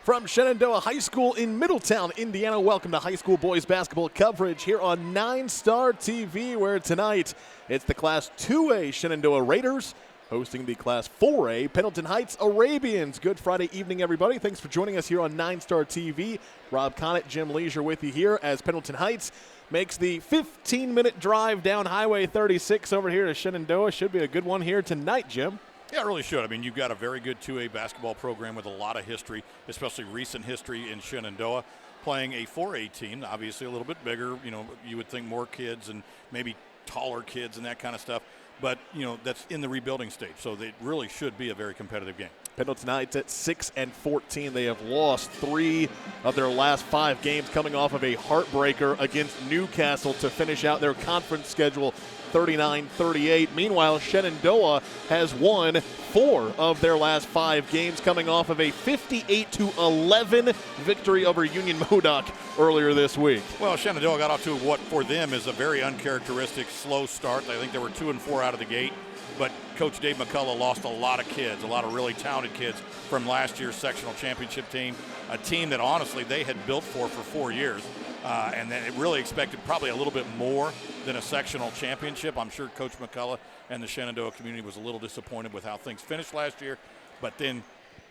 From Shenandoah High School in Middletown, Indiana, welcome to high school boys basketball coverage here on 9-Star TV, where tonight it's the Class 2A Shenandoah Raiders hosting the Class 4A Pendleton Heights Arabians. Good Friday evening, everybody. Thanks for joining us here on 9-Star TV. Rob Connett, Jim Leisure with you here as Pendleton Heights makes the 15-minute drive down Highway 36 over here to Shenandoah. Should be a good one here tonight, Jim. Yeah, it really should. I mean, you've got a very good 2A basketball program with a lot of history, especially recent history in Shenandoah, playing a 4A team, obviously a little bit bigger. You know, you would think more kids and maybe taller kids and that kind of stuff. But, you know, that's in the rebuilding stage, so it really should be a very competitive game. Pendleton Heights at 6-14. They have lost 3 of their last 5 games, coming off of a heartbreaker against Newcastle to finish out their conference schedule 39-38. Meanwhile, Shenandoah has won 4 of their last 5 games, coming off of a 58-11 victory over Union Modoc earlier this week. Well, Shenandoah got off to what for them is a very uncharacteristic slow start. I think they were 2-4 out of the gate. But Coach Dave McCullough lost a lot of kids, a lot of really talented kids from last year's sectional championship team, a team that honestly they had built for 4 years. And then it really expected probably a little bit more than a sectional championship. I'm sure Coach McCullough and the Shenandoah community was a little disappointed with how things finished last year. But then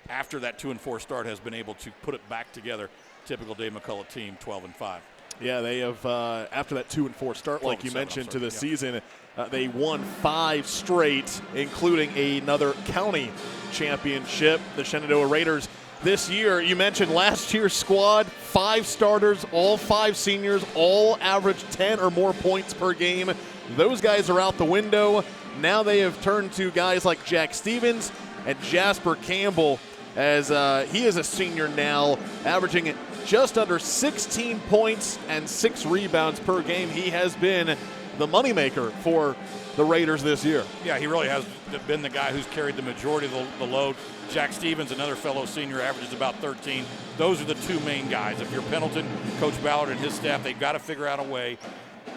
after that 2-4 start has been able to put it back together, typical Dave McCullough team, 12-5. Yeah, they have, after that 2-4 start, like you mentioned, to the season, they won 5 straight, including another county championship. The Shenandoah Raiders this year, you mentioned last year's squad, 5 starters, all 5 seniors, all average 10 or more points per game. Those guys are out the window. Now they have turned to guys like Jack Stevens and Jasper Campbell, as he is a senior now, averaging just under 16 points and 6 rebounds per game. He has been the moneymaker for the Raiders this year. Yeah, he really has been the guy who's carried the majority of the load. Jack Stevens, another fellow senior, averages about 13. Those are the 2 main guys. If you're Pendleton, Coach Ballard and his staff, they've got to figure out a way.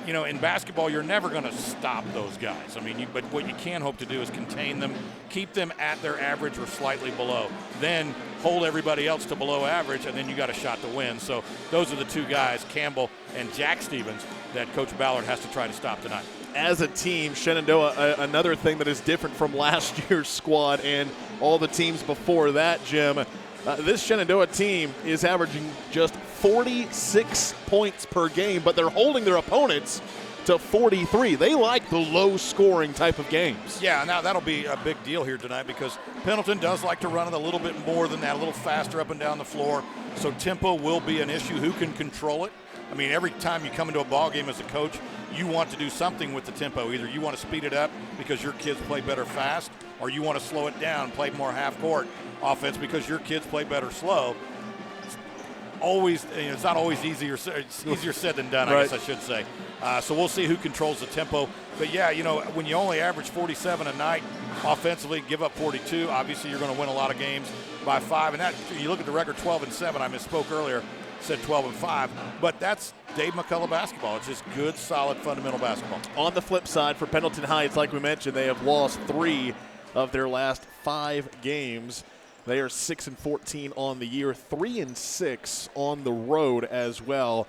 You know, in basketball, you're never going to stop those guys. I mean, but what you can hope to do is contain them, keep them at their average or slightly below. Then hold everybody else to below average, and then you got a shot to win. So those are the 2 guys, Campbell and Jack Stevens, that Coach Ballard has to try to stop tonight. As a team, Shenandoah, another thing that is different from last year's squad and all the teams before that, Jim, this Shenandoah team is averaging just 46 points per game, but they're holding their opponents to 43. They like the low-scoring type of games. Yeah, now that'll be a big deal here tonight because Pendleton does like to run it a little bit more than that, a little faster up and down the floor. So tempo will be an issue. Who can control it? I mean, every time you come into a ball game as a coach, you want to do something with the tempo. Either you want to speed it up because your kids play better fast, or you want to slow it down, play more half-court offense because your kids play better slow. Always, you know, it's not always easier. It's easier said than done, I guess I should say. So we'll see who controls the tempo. But yeah, you know, when you only average 47 a night offensively, give up 42, obviously you're going to win a lot of games by 5. And that, you look at the record, 12-7. I misspoke earlier, said 12-5. But that's Dave McCullough basketball. It's just good, solid, fundamental basketball. On the flip side, for Pendleton Heights, like we mentioned, they have lost 3 of their last 5 games. They are 6-14 on the year, 3-6 on the road as well.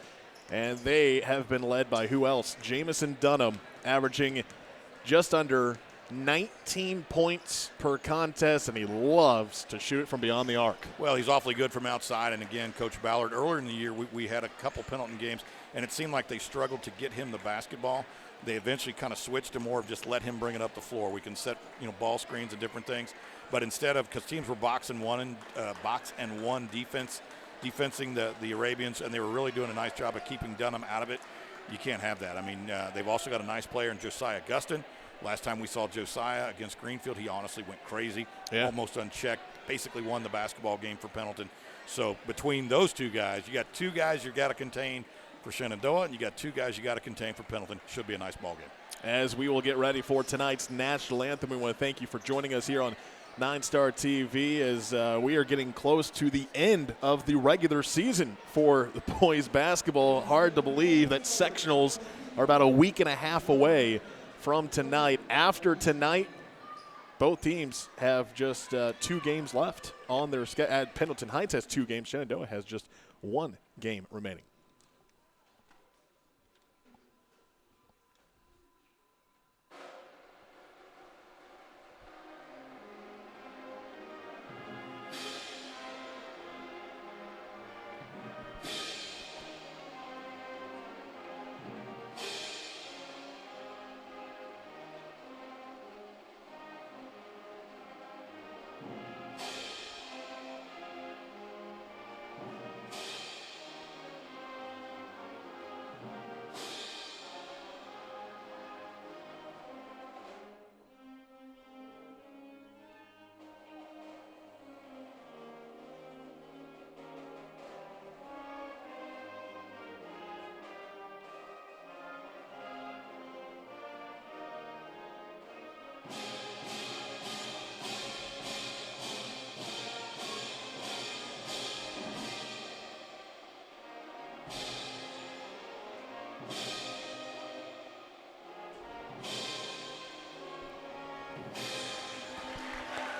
And they have been led by who else? Jamison Dunham, averaging just under 19 points per contest, and he loves to shoot it from beyond the arc. Well, he's awfully good from outside. And again, Coach Ballard, earlier in the year, we had a couple Pendleton games, and it seemed like they struggled to get him the basketball. They eventually kind of switched to more of just let him bring it up the floor. We can set, you know, ball screens and different things. But instead of, because teams were box and one defensing the Arabians, and they were really doing a nice job of keeping Dunham out of it. You can't have that. I mean, they've also got a nice player in Josiah Gustin. Last time we saw Josiah against Greenfield, he honestly went crazy, almost unchecked, basically won the basketball game for Pendleton. So between those 2 guys, you got 2 guys you got to contain for Shenandoah, and you got 2 guys you got to contain for Pendleton. Should be a nice ball game. As we will get ready for tonight's national anthem, we want to thank you for joining us here on 9-Star TV as we are getting close to the end of the regular season for the boys basketball. Hard to believe that sectionals are about a week and a half away from tonight. After tonight, both teams have just 2 games left on their schedule. Pendleton Heights has 2 games. Shenandoah has just 1 game remaining.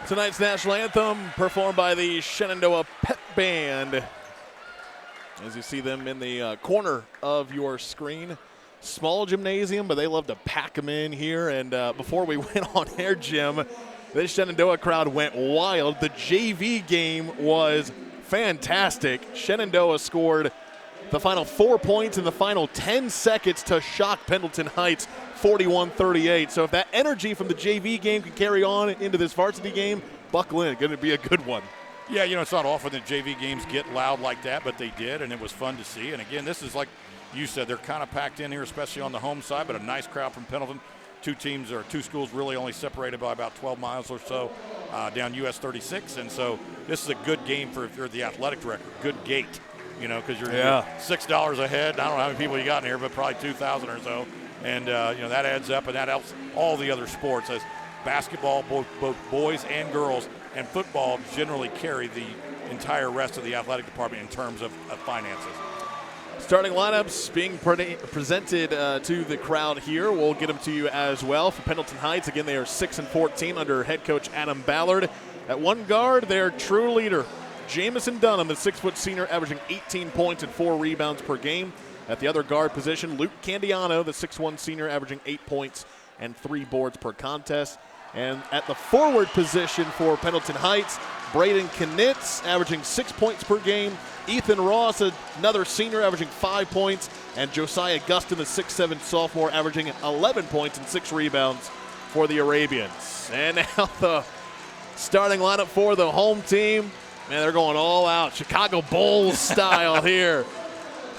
Tonight's national anthem performed by the Shenandoah Pep Band. As you see them in the corner of your screen. Small gymnasium, but they love to pack them in here. And before we went on air, Jim, this Shenandoah crowd went wild. The JV game was fantastic. Shenandoah scored the final 4 points in the final 10 seconds to shock Pendleton Heights 41-38. So if that energy from the JV game can carry on into this varsity game, buckle in. Going to be a good one. Yeah, it's not often that JV games get loud like that, but they did, and it was fun to see. And again, this is like you said, they're kind of packed in here, especially on the home side, but a nice crowd from Pendleton. 2 schools really only separated by about 12 miles or so down US 36. And so this is a good game for if you're the athletic director. Good gate, because you're $6 ahead. I don't know how many people you got in here, but probably 2,000 or so. And, that adds up, and that helps all the other sports as basketball, both boys and girls, and football generally carry the entire rest of the athletic department in terms of finances. Starting lineups being presented to the crowd here. We'll get them to you as well. For Pendleton Heights, again, they are 6-14 under head coach Adam Ballard. At one guard, their true leader, Jamison Dunham, the 6-foot senior, averaging 18 points and 4 rebounds per game. At the other guard position, Luke Candiano, the 6'1 senior, averaging 8 points and 3 boards per contest. And at the forward position for Pendleton Heights, Braden Knitz, averaging 6 points per game. Ethan Ross, another senior, averaging 5 points. And Josiah Gustin, the 6'7 sophomore, averaging 11 points and 6 rebounds for the Arabians. And now the starting lineup for the home team. Man, they're going all out. Chicago Bulls style here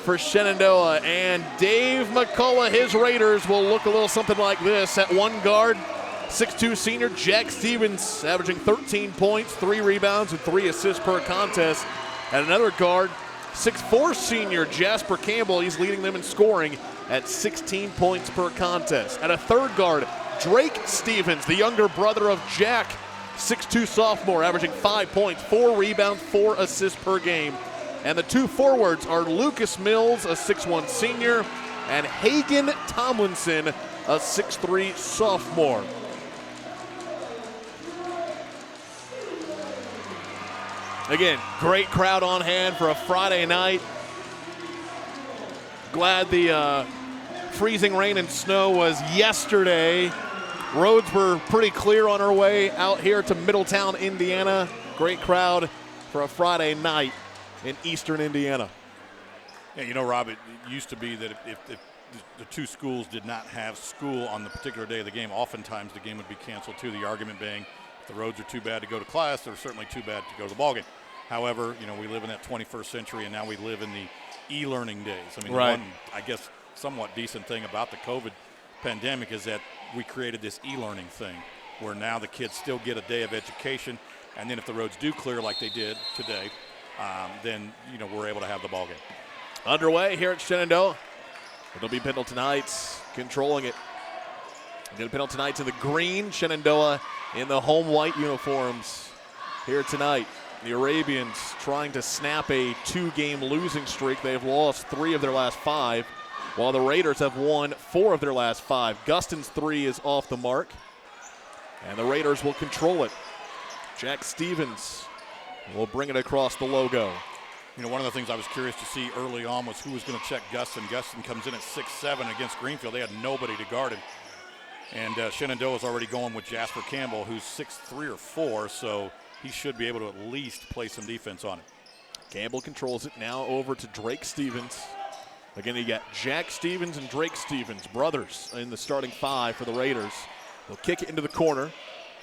for Shenandoah. And Dave McCullough, his Raiders, will look a little something like this. At one guard, 6'2 senior Jack Stevens, averaging 13 points, 3 rebounds, and 3 assists per contest. At another guard, 6'4 senior Jasper Campbell, he's leading them in scoring at 16 points per contest. At a third guard, Drake Stevens, the younger brother of Jack, 6'2 sophomore, averaging 5 points, 4 rebounds, 4 assists per game. And the 2 forwards are Lucas Mills, a 6'1 senior, and Hagen Tomlinson, a 6'3 sophomore. Again, great crowd on hand for a Friday night. Glad the freezing rain and snow was yesterday. Roads were pretty clear on our way out here to Middletown, Indiana. Great crowd for a Friday night in eastern Indiana. Yeah, Rob, it used to be that if the 2 schools did not have school on the particular day of the game, oftentimes the game would be canceled too. The argument being, if the roads are too bad to go to class, they're certainly too bad to go to the ballgame. However, we live in that 21st century, and now we live in the e-learning days. I mean, right. One, I guess, somewhat decent thing about the COVID pandemic is that we created this e-learning thing where now the kids still get a day of education, and then if the roads do clear like they did today, then, we're able to have the ballgame. Underway here at Shenandoah. It'll be Pendleton Heights controlling it. Again, Pendleton Heights in the green, Shenandoah in the home white uniforms here tonight. The Arabians trying to snap a 2-game losing streak. They've lost 3 of their last 5, while the Raiders have won 4 of their last 5. Gustin's 3 is off the mark. And the Raiders will control it. Jack Stevens will bring it across the logo. You know, one of the things I was curious to see early on was who was going to check Gustin. Gustin comes in at 6'7" against Greenfield. They had nobody to guard him. And Shenandoah is already going with Jasper Campbell, who's 6'3" or 4", so he should be able to at least play some defense on it. Campbell controls it now over to Drake Stevens. Again, you got Jack Stevens and Drake Stevens, brothers, in the starting 5 for the Raiders. They'll kick it into the corner.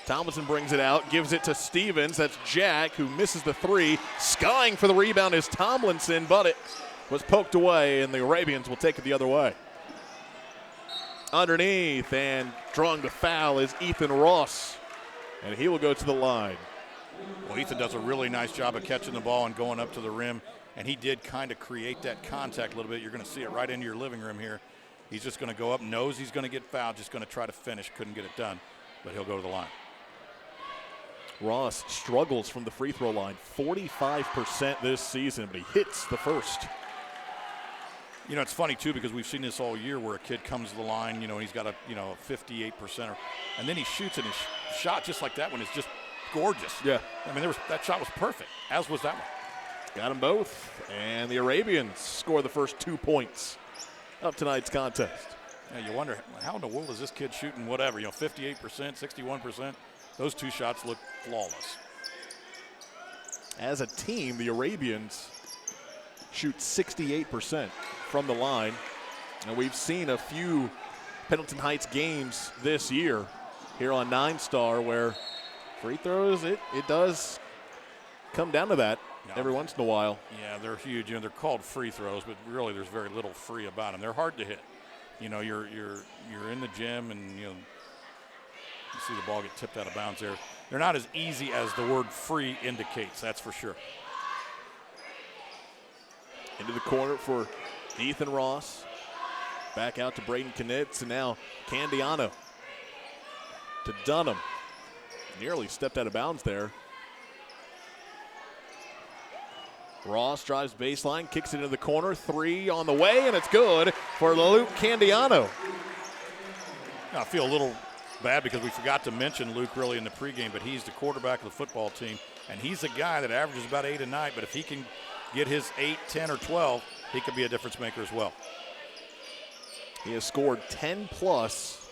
Tomlinson brings it out, gives it to Stevens. That's Jack, who misses the 3. Skying for the rebound is Tomlinson, but it was poked away, and the Arabians will take it the other way. Underneath, and drawing the foul is Ethan Ross, and he will go to the line. Well, Ethan does a really nice job of catching the ball and going up to the rim, and he did kind of create that contact a little bit. You're going to see it right into your living room here. He's just going to go up, knows he's going to get fouled, just going to try to finish. Couldn't get it done, but he'll go to the line. Ross struggles from the free throw line, 45% this season, but he hits the first. You know, it's funny, too, because we've seen this all year where a kid comes to the line, you know, and he's got a 58%, and then he shoots, and his shot just like that one is just gorgeous. Yeah. I mean, that shot was perfect, as was that one. Got them both, and the Arabians score the first 2 points of tonight's contest. Yeah, you wonder, how in the world is this kid shooting whatever, 58%, 61%? Those 2 shots look flawless. As a team, the Arabians shoot 68% from the line. And we've seen a few Pendleton Heights games this year here on 9-Star where free throws, it does come down to that every once in a while. Yeah, they're huge. They're called free throws, but really there's very little free about them. They're hard to hit. You're in the gym and you see the ball get tipped out of bounds there. They're not as easy as the word free indicates, that's for sure. Into the corner for Ethan Ross. Back out to Braden Knitz, and now Candiano to Dunham. Nearly stepped out of bounds there. Ross drives baseline, kicks it into the corner. 3 on the way, and it's good for Luke Candiano. I feel a little bad because we forgot to mention Luke really in the pregame, but he's the quarterback of the football team, and he's a guy that averages about 8 a night, but if he can get his 8, 10, or 12, he could be a difference maker as well. He has scored 10-plus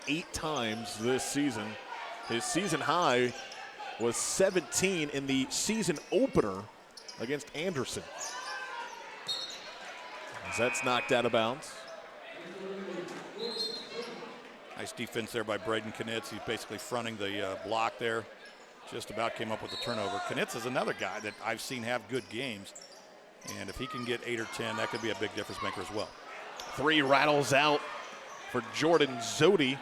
8 times this season. His season high was 17 in the season opener against Anderson. As that's knocked out of bounds. Nice defense there by Braden Knitz. He's basically fronting the block there. Just about came up with the turnover. Knitz is another guy that I've seen have good games. And if he can get 8 or 10, that could be a big difference maker as well. 3 rattles out for Jordan Zodi.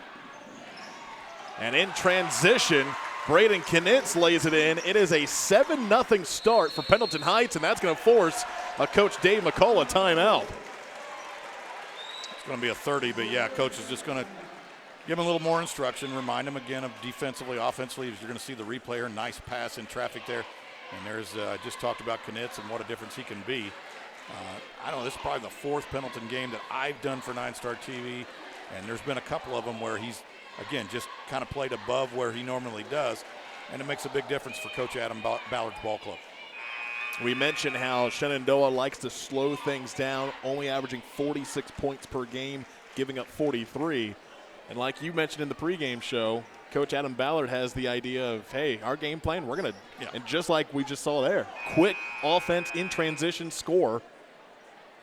And in transition, Braden Knitz lays it in. It is a 7-0 start for Pendleton Heights, and that's going to force Coach Dave McCall a timeout. It's going to be a 30, but yeah, Coach is just going to give him a little more instruction, remind him again of defensively, offensively. You're going to see the replay here. Nice pass in traffic there. And there's, just talked about Knitz and what a difference he can be. I don't know, this is probably the 4th Pendleton game that I've done for 9-Star TV. And there's been a couple of them where he's, again, just kind of played above where he normally does. And it makes a big difference for Coach Adam Ballard's ball club. We mentioned how Shenandoah likes to slow things down, only averaging 46 points per game, giving up 43. And like you mentioned in the pregame show, Coach Adam Ballard has the idea of, hey, our game plan, we're going to, and just like we just saw there, quick offense in transition, score.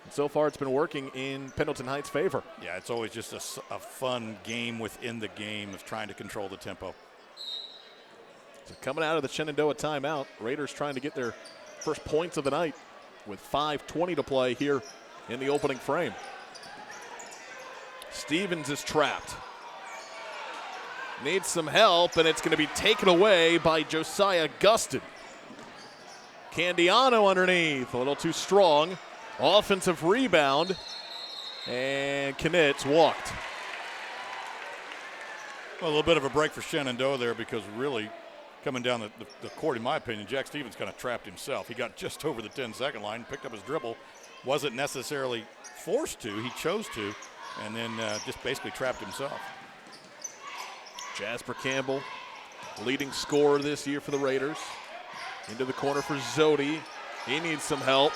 And so far it's been working in Pendleton Heights' favor. Yeah, it's always just a fun game within the game of trying to control the tempo. So coming out of the Shenandoah timeout, Raiders trying to get their first points of the night with 5:20 to play here in the opening frame. Stevens is trapped. Needs some help, and it's going to be taken away by Josiah Gustin. Candiano underneath, a little too strong. Offensive rebound, and Knitz walked. Well, a little bit of a break for Shenandoah there because really coming down the court, in my opinion, Jack Stevens kind of trapped himself. He got just over the 10-second line, picked up his dribble, wasn't necessarily forced to, he chose to, and then just basically trapped himself. Jasper Campbell leading scorer this year for the Raiders. Into the corner for Zodi. He needs some help.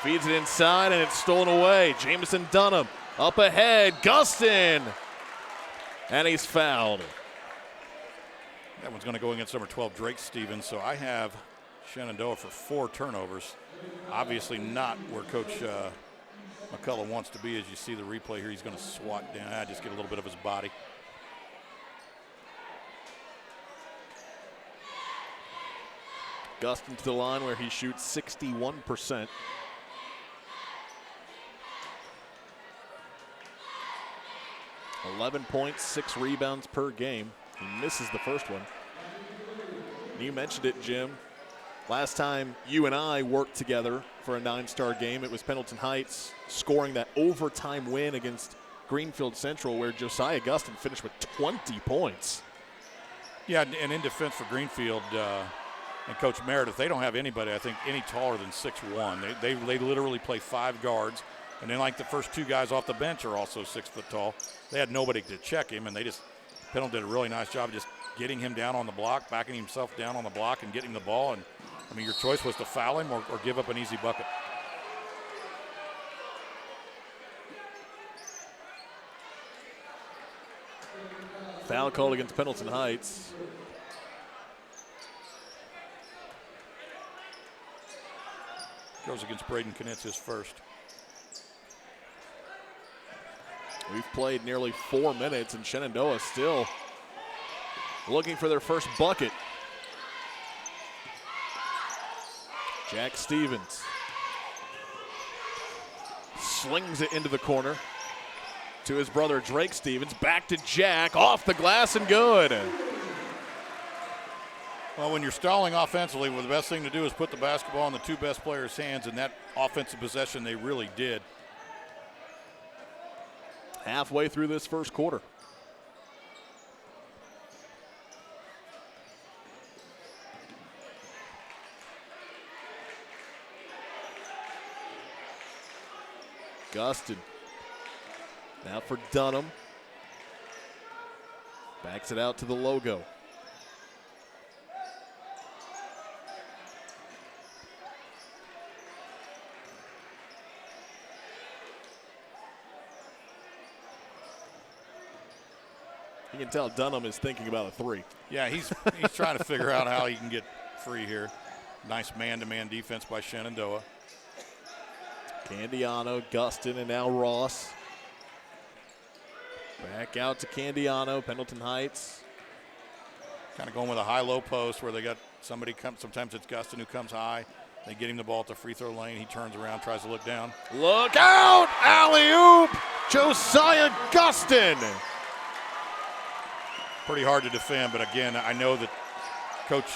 Feeds it inside, and it's stolen away. Jamison Dunham up ahead. Gustin. And he's fouled. That one's going to go against number 12, Drake Stevens. So I have Shenandoah for 4 turnovers. Obviously not where Coach McCullough wants to be. As you see the replay here, he's going to swat down. Just get a little bit of his body. Gustin to the line where he shoots 61%. .11 points, 6 rebounds per game. He misses the first one. You mentioned it, Jim. Last time you and I worked together for a 9-star game, it was Pendleton Heights scoring that overtime win against Greenfield Central, where Josiah Gustin finished with 20 points. Yeah, and in defense for Greenfield and Coach Meredith, they don't have anybody, I think, any taller than 6'1". They literally play 5 guards. And then, like, the first 2 guys off the bench are also 6 foot tall. They had nobody to check him, and Pendleton did a really nice job of just getting him down on the block, backing himself down on the block, and getting the ball. And, I mean, your choice was to foul him or give up an easy bucket. Foul called against Pendleton Heights. Goes against Braden Knitz, his first. We've played nearly 4 minutes, and Shenandoah still looking for their first bucket. Jack Stevens slings it into the corner to his brother Drake Stevens. Back to Jack, off the glass and good. Well, when you're stalling offensively, well, the best thing to do is put the basketball in the 2 best players' hands, and that offensive possession they really did. Halfway through this first quarter. Gustin. Now for Dunham. Backs it out to the logo. You can tell Dunham is thinking about a 3. Yeah, he's trying to figure out how he can get free here. Nice man-to-man defense by Shenandoah. Candiano, Gustin, and now Ross. Back out to Candiano, Pendleton Heights. Kind of going with a high-low post where they got somebody come. Sometimes it's Gustin who comes high. They get him the ball at the free throw lane. He turns around, tries to look down. Look out! Alley-oop! Josiah Gustin! Pretty hard to defend, but again, I know that Coach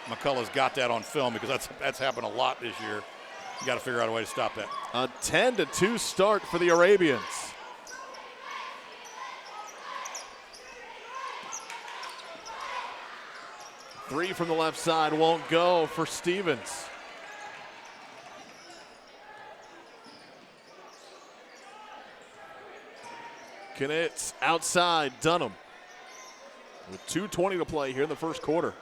McCullough's got that on film because that's happened a lot this year. You got to figure out a way to stop that. A 10-2 start for the Arabians. Three from the left side won't go for Stevens. Knitz outside, Dunham. With 2:20 to play here in the first quarter.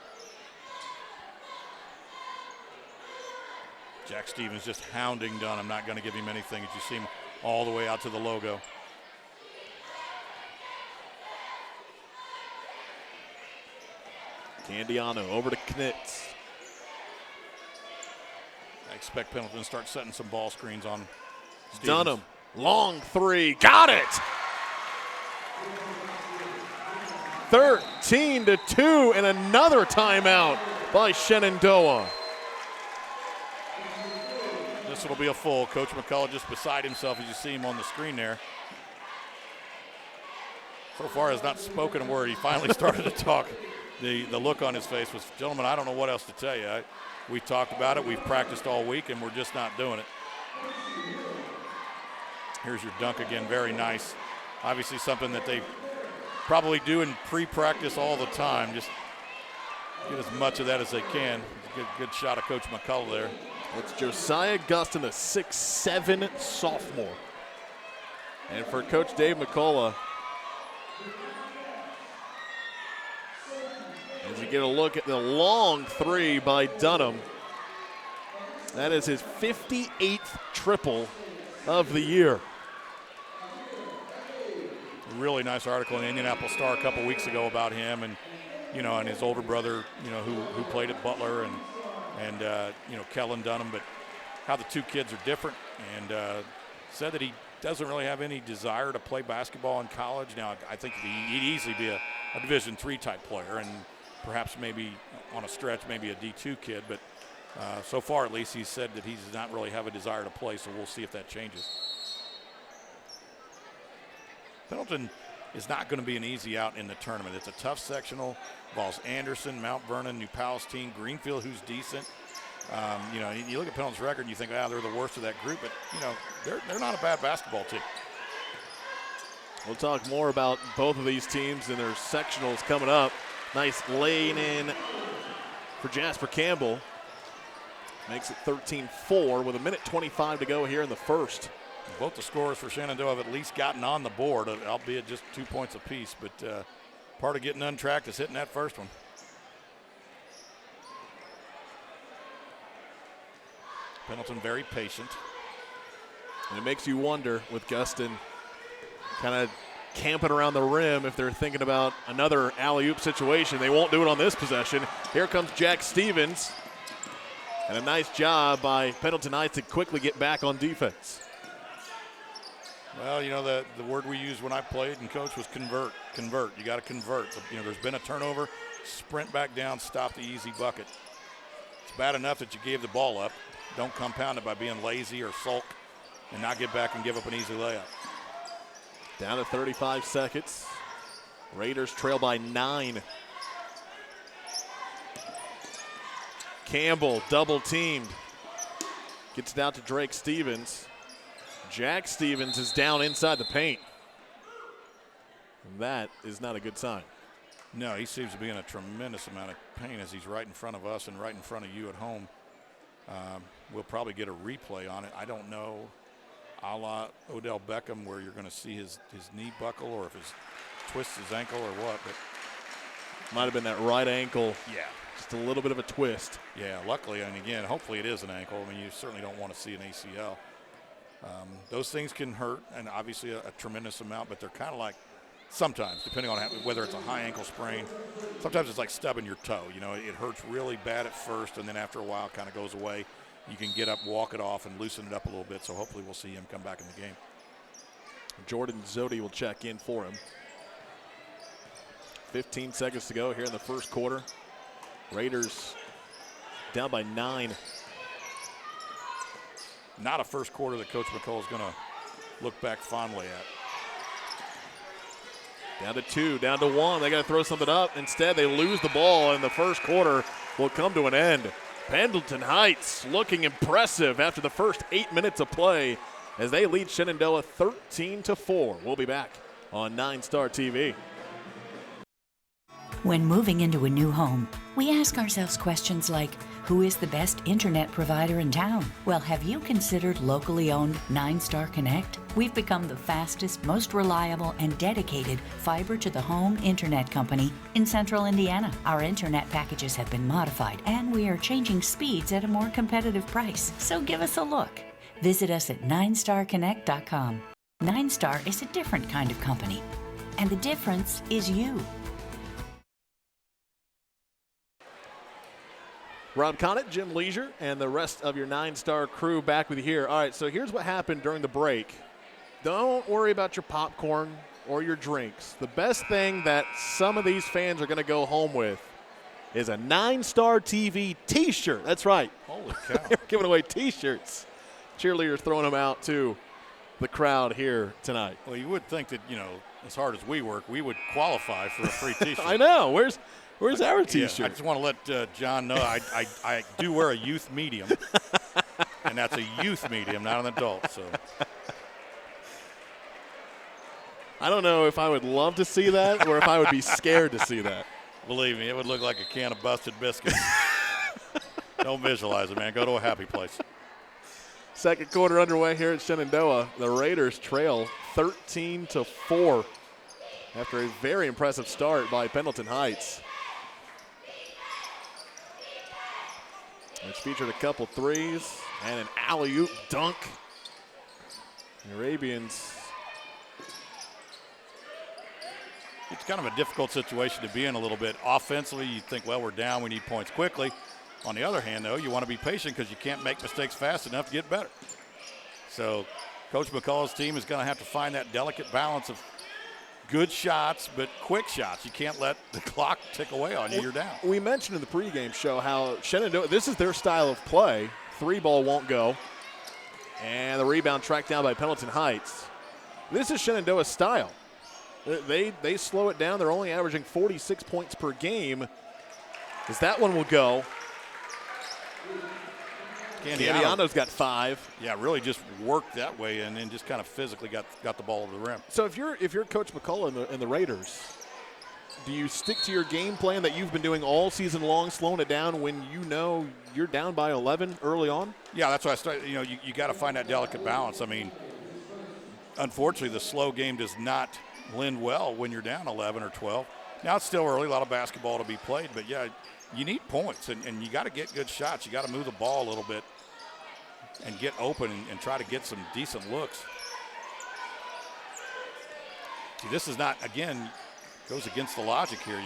Jack Stevens just hounding Dunham. Not going to give him anything as you see him all the way out to the logo. Candiano over to Knitz. I expect Pendleton to start setting some ball screens on Stevens. Dunham, long 3, got it! 13-2 and another timeout by Shenandoah. This will be a full. Coach McCullough just beside himself as you see him on the screen there. So far has not spoken a word. He finally started to talk. The look on his face was, gentlemen, I don't know what else to tell you. We've talked about it. We've practiced all week, and we're just not doing it. Here's your dunk again. Very nice. Obviously something that they probably do in pre-practice all the time. Just get as much of that as they can. Good shot of Coach McCullough there. It's Josiah Gustin, a 6'7" sophomore. And for Coach Dave McCullough, As you get a look at the long three by Dunham. That is his 58th triple of the year. Really nice article in the Indianapolis Star a couple weeks ago about him and, and his older brother, who played at Butler and Kellen Dunham, but how the two kids are different, and said that he doesn't really have any desire to play basketball in college. Now, I think he'd easily be a Division III type player and perhaps maybe on a stretch maybe a D2 kid, but so far at least he said that he does not really have a desire to play, so we'll see if that changes. Pendleton is not going to be an easy out in the tournament. It's a tough sectional, involves Anderson, Mount Vernon, New Palestine, Greenfield, who's decent. You look at Pendleton's record and you think, they're the worst of that group, but, they're not a bad basketball team. We'll talk more about both of these teams and their sectionals coming up. Nice lane in for Jasper Campbell. Makes it 13-4 with 1:25 to go here in the first. Both the scorers for Shenandoah have at least gotten on the board, albeit just 2 points apiece. But part of getting untracked is hitting that first one. Pendleton very patient. And it makes you wonder with Gustin kind of camping around the rim if they're thinking about another alley-oop situation. They won't do it on this possession. Here comes Jack Stevens. And a nice job by Pendleton Heights to quickly get back on defense. Well, the word we used when I played and coached was convert. Convert. You got to convert. So, there's been a turnover. Sprint back down, stop the easy bucket. It's bad enough that you gave the ball up. Don't compound it by being lazy or sulk and not get back and give up an easy layup. Down to 35 seconds. Raiders trail by 9. Campbell double teamed. Gets it out to Drake Stevens. Jack Stevens is down inside the paint. That is not a good sign. No, he seems to be in a tremendous amount of pain as he's right in front of us and right in front of you at home. We'll probably get a replay on it. I don't know, a la Odell Beckham, where you're going to see his knee buckle or if his twists his ankle or what. But might have been that right ankle. Yeah. Just a little bit of a twist. Yeah, luckily, and again, hopefully it is an ankle. I mean, you certainly don't want to see an ACL. Those things can hurt, and obviously a tremendous amount, but they're kind of like sometimes, depending on whether it's a high ankle sprain, sometimes it's like stubbing your toe. It hurts really bad at first, and then after a while it kind of goes away. You can get up, walk it off, and loosen it up a little bit, so hopefully we'll see him come back in the game. Jordan Zodi will check in for him. 15 seconds to go here in the first quarter. Raiders down by 9. Not a first quarter that Coach McCall is going to look back fondly at. Down to 2, down to 1. They got to throw something up. Instead, they lose the ball, and the first quarter will come to an end. Pendleton Heights looking impressive after the first 8 minutes of play as they lead Shenandoah 13-4. We'll be back on 9 Star TV. When moving into a new home, we ask ourselves questions like, who is the best internet provider in town? Well, have you considered locally owned 9 Star Connect? We've become the fastest, most reliable, and dedicated fiber-to-the-home internet company in central Indiana. Our internet packages have been modified, and we are changing speeds at a more competitive price. So give us a look. Visit us at 9starconnect.com. 9 Star is a different kind of company, and the difference is you. Rob Conant, Jim Leisure, and the rest of your 9 Star crew back with you here. All right, so here's what happened during the break. Don't worry about your popcorn or your drinks. The best thing that some of these fans are going to go home with is a 9 Star TV T-shirt. That's right. Holy cow. They're giving away T-shirts. Cheerleaders throwing them out to the crowd here tonight. Well, you would think that, as hard as we work, we would qualify for a free T-shirt. I know. Where's our T-shirt? Yeah, I just want to let John know I do wear a youth medium, and that's a youth medium, not an adult. So I don't know if I would love to see that or if I would be scared to see that. Believe me, it would look like a can of busted biscuits. Don't visualize it, man. Go to a happy place. Second quarter underway here at Shenandoah. The Raiders trail 13-4 after a very impressive start by Pendleton Heights. which featured a couple threes and an alley-oop dunk. The Arabians. It's kind of a difficult situation to be in a little bit. Offensively, you think, well, we're down, we need points quickly. On the other hand, though, you want to be patient because you can't make mistakes fast enough to get better. So Coach McCullough's team is going to have to find that delicate balance of good shots but quick shots. You can't let the clock tick away on you. You're down. We mentioned in the pregame show how Shenandoah, this is their style of play. Three ball won't go. And the rebound tracked down by Pendleton Heights. This is Shenandoah's style. They slow it down. They're only averaging 46 points per game. As that one will go. Candiano's got 5. Yeah, really just worked that way and then just kind of physically got the ball over the rim. So if you're Coach McCullough and the Raiders, do you stick to your game plan that you've been doing all season long, slowing it down when you know you're down by 11 early on? Yeah, that's why I started. You know, you got to find that delicate balance. I mean, unfortunately, the slow game does not lend well when you're down 11 or 12. Now it's still early, a lot of basketball to be played, but yeah, you need points and you got to get good shots. You got to move the ball a little bit and get open and try to get some decent looks. See, this is not, again, goes against the logic here.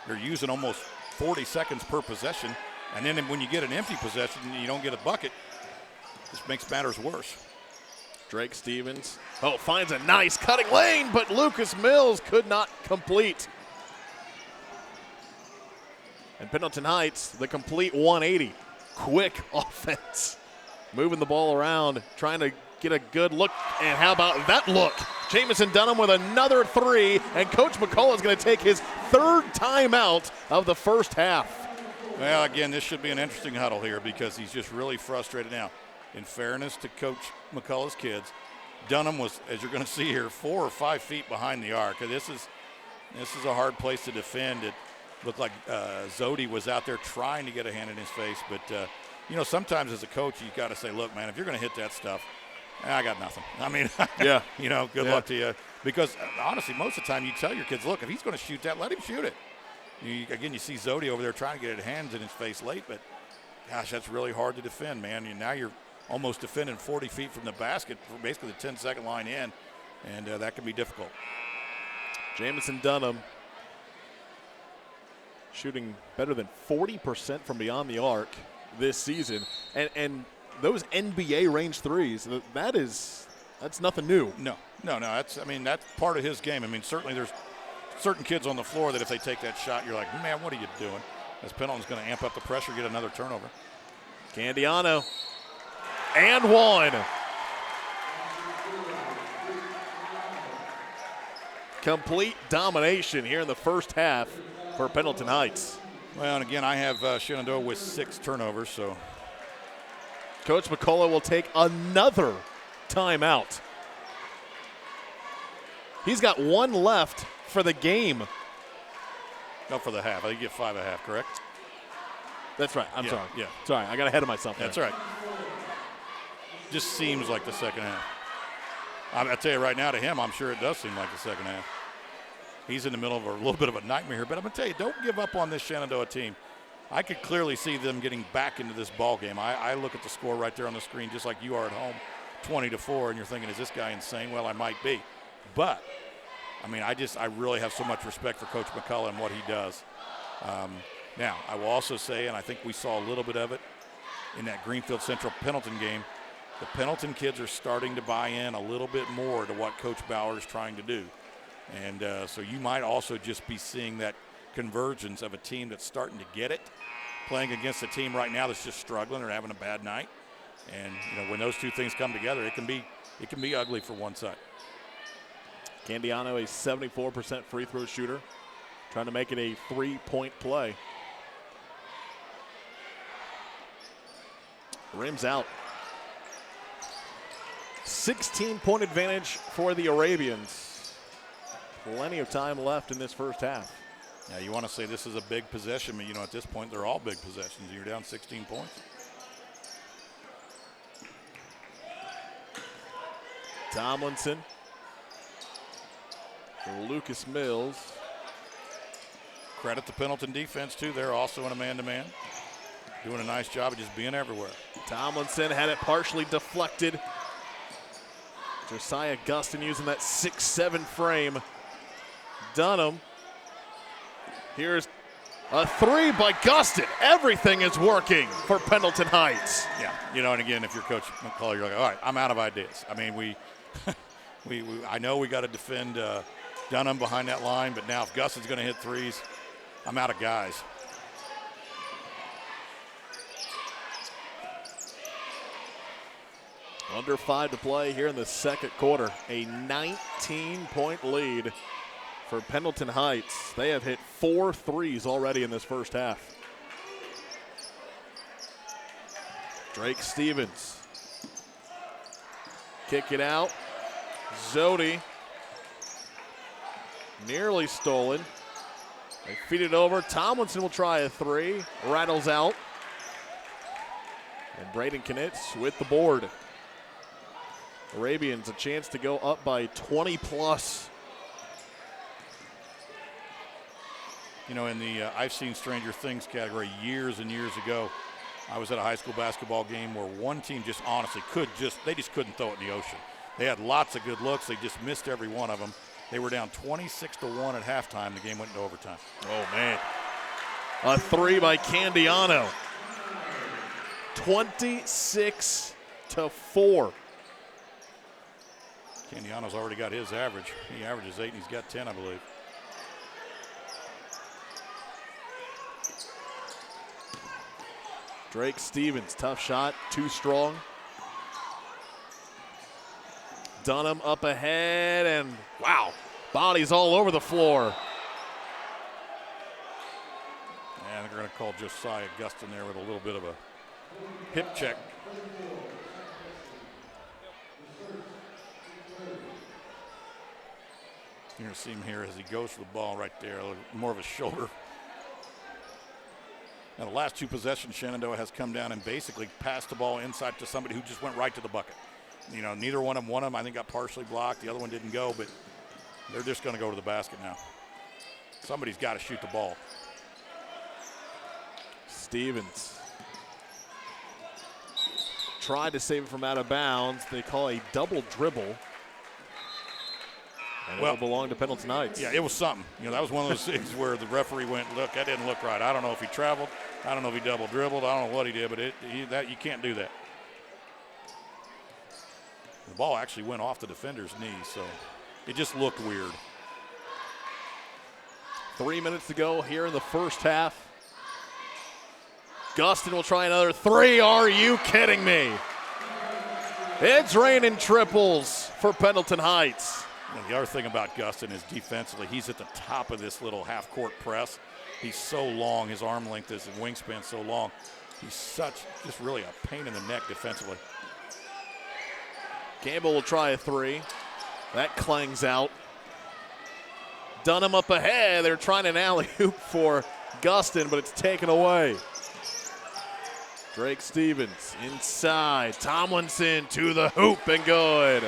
You're using almost 40 seconds per possession, and then when you get an empty possession and you don't get a bucket, this makes matters worse. Drake Stevens, finds a nice cutting lane, but Lucas Mills could not complete. And Pendleton Heights, the complete 180. Quick offense. Moving the ball around, trying to get a good look. And how about that look? Jamison Dunham with another 3, and Coach McCullough is going to take his 3rd timeout of the first half. Well, again, this should be an interesting huddle here because he's just really frustrated now. In fairness to Coach McCullough's kids, Dunham was, as you're going to see here, 4 or 5 feet behind the arc. This is a hard place to defend. It looked like Zodi was out there trying to get a hand in his face. But, sometimes as a coach, you got to say, look, man, if you're going to hit that stuff, I got nothing. I mean, yeah, good luck to you. Because, honestly, most of the time you tell your kids, look, if he's going to shoot that, let him shoot it. You see Zodi over there trying to get his hands in his face late. But, gosh, that's really hard to defend, man. Now you're almost defending 40 feet from the basket for basically the 10-second line in, and that can be difficult. Jamison Dunham shooting better than 40% from beyond the arc this season, and those NBA range threes, that's nothing new. No, that's part of his game. I mean, certainly there's certain kids on the floor that if they take that shot, you're like, man, what are you doing? As Pendleton's going to amp up the pressure, get another turnover. Candiano. And 1. Complete domination here in the first half for Pendleton Heights. Well, and again, I have Shenandoah with 6 turnovers, so. Coach McCullough will take another timeout. He's got 1 left for the game. No, for the half. I think you get 5.5, correct? That's right. I'm sorry. Yeah. Sorry, I got ahead of myself there. That's all right. Just seems like the second half. I tell you right now, to him, I'm sure it does seem like the second half. He's in the middle of a little bit of a nightmare here, but I'm going to tell you, don't give up on this Shenandoah team. I could clearly see them getting back into this ball game. I look at the score right there on the screen, just like you are at home, 20-4, and you're thinking, is this guy insane? Well, I might be. But, I really have so much respect for Coach McCullough and what he does. Now, I will also say, and I think we saw a little bit of it in that Greenfield Central Pendleton game, the Pendleton kids are starting to buy in a little bit more to what Coach Bauer is trying to do. And so you might also just be seeing that convergence of a team that's starting to get it, playing against a team right now that's just struggling or having a bad night. And, when those two things come together, it can be ugly for one side. Candiano, a 74% free throw shooter, trying to make it a 3-point play. Rims out. 16-point advantage for the Arabians. Plenty of time left in this first half. Now, you want to say this is a big possession, but, at this point, they're all big possessions. You're down 16 points. Tomlinson. For Lucas Mills. Credit the Pendleton defense, too. They're also in a man-to-man. doing a nice job of just being everywhere. Tomlinson had it partially deflected. Josiah Gustin using that 6'7" frame. Dunham. Here's a three by Gustin. Everything is working for Pendleton Heights. Yeah, you know, and again, if you're Coach McCullough, you're like, all right, I'm out of ideas. I mean, I know we got to defend Dunham behind that line, but now if Gustin's going to hit threes, I'm out of guys. Under 5 to play here in the second quarter. A 19-point lead for Pendleton Heights. They have hit 4 threes already in this first half. Drake Stevens. Kick it out. Zodi. Nearly stolen. They feed it over. Tomlinson will try a three. Rattles out. And Braden Knitz with the board. Arabians a chance to go up by 20 plus. You know, in the I've seen Stranger Things category years and years ago, I was at a high school basketball game where one team just honestly they just couldn't throw it in the ocean. They had lots of good looks. They just missed every one of them. They were down 26-1 at halftime. The game went into overtime. Oh, man. A three by Candiano. 26-4. Candiano's already got his average. He averages 8 and he's got 10, I believe. Drake Stevens, tough shot, too strong. Dunham up ahead, and wow, bodies all over the floor. And they're going to call Josiah Gustin there with a little bit of a hip check. You're going to see him here as he goes for the ball right there, more of a shoulder. Now, the last 2 possessions, Shenandoah has come down and basically passed the ball inside to somebody who just went right to the bucket. You know, neither one of them, I think, got partially blocked. The other one didn't go, but they're just going to go to the basket now. Somebody's got to shoot the ball. Stevens tried to save it from out of bounds. They call a double dribble. And it will belong to Pendleton Heights. Yeah, it was something. You know, that was one of those things where the referee went, look, that didn't look right. I don't know if he traveled. I don't know if he double dribbled. I don't know what he did, but you can't do that. The ball actually went off the defender's knee, so it just looked weird. 3 minutes to go here in the first half. Gustin will try another three. Are you kidding me? It's raining triples for Pendleton Heights. And the other thing about Gustin is defensively, he's at the top of this little half-court press. He's so long, his arm length is, and wingspan so long. He's just really a pain in the neck defensively. Campbell will try a three. That clangs out. Dunham up ahead. They're trying an alley-oop for Gustin, but it's taken away. Drake Stevens inside. Tomlinson to the hoop and good.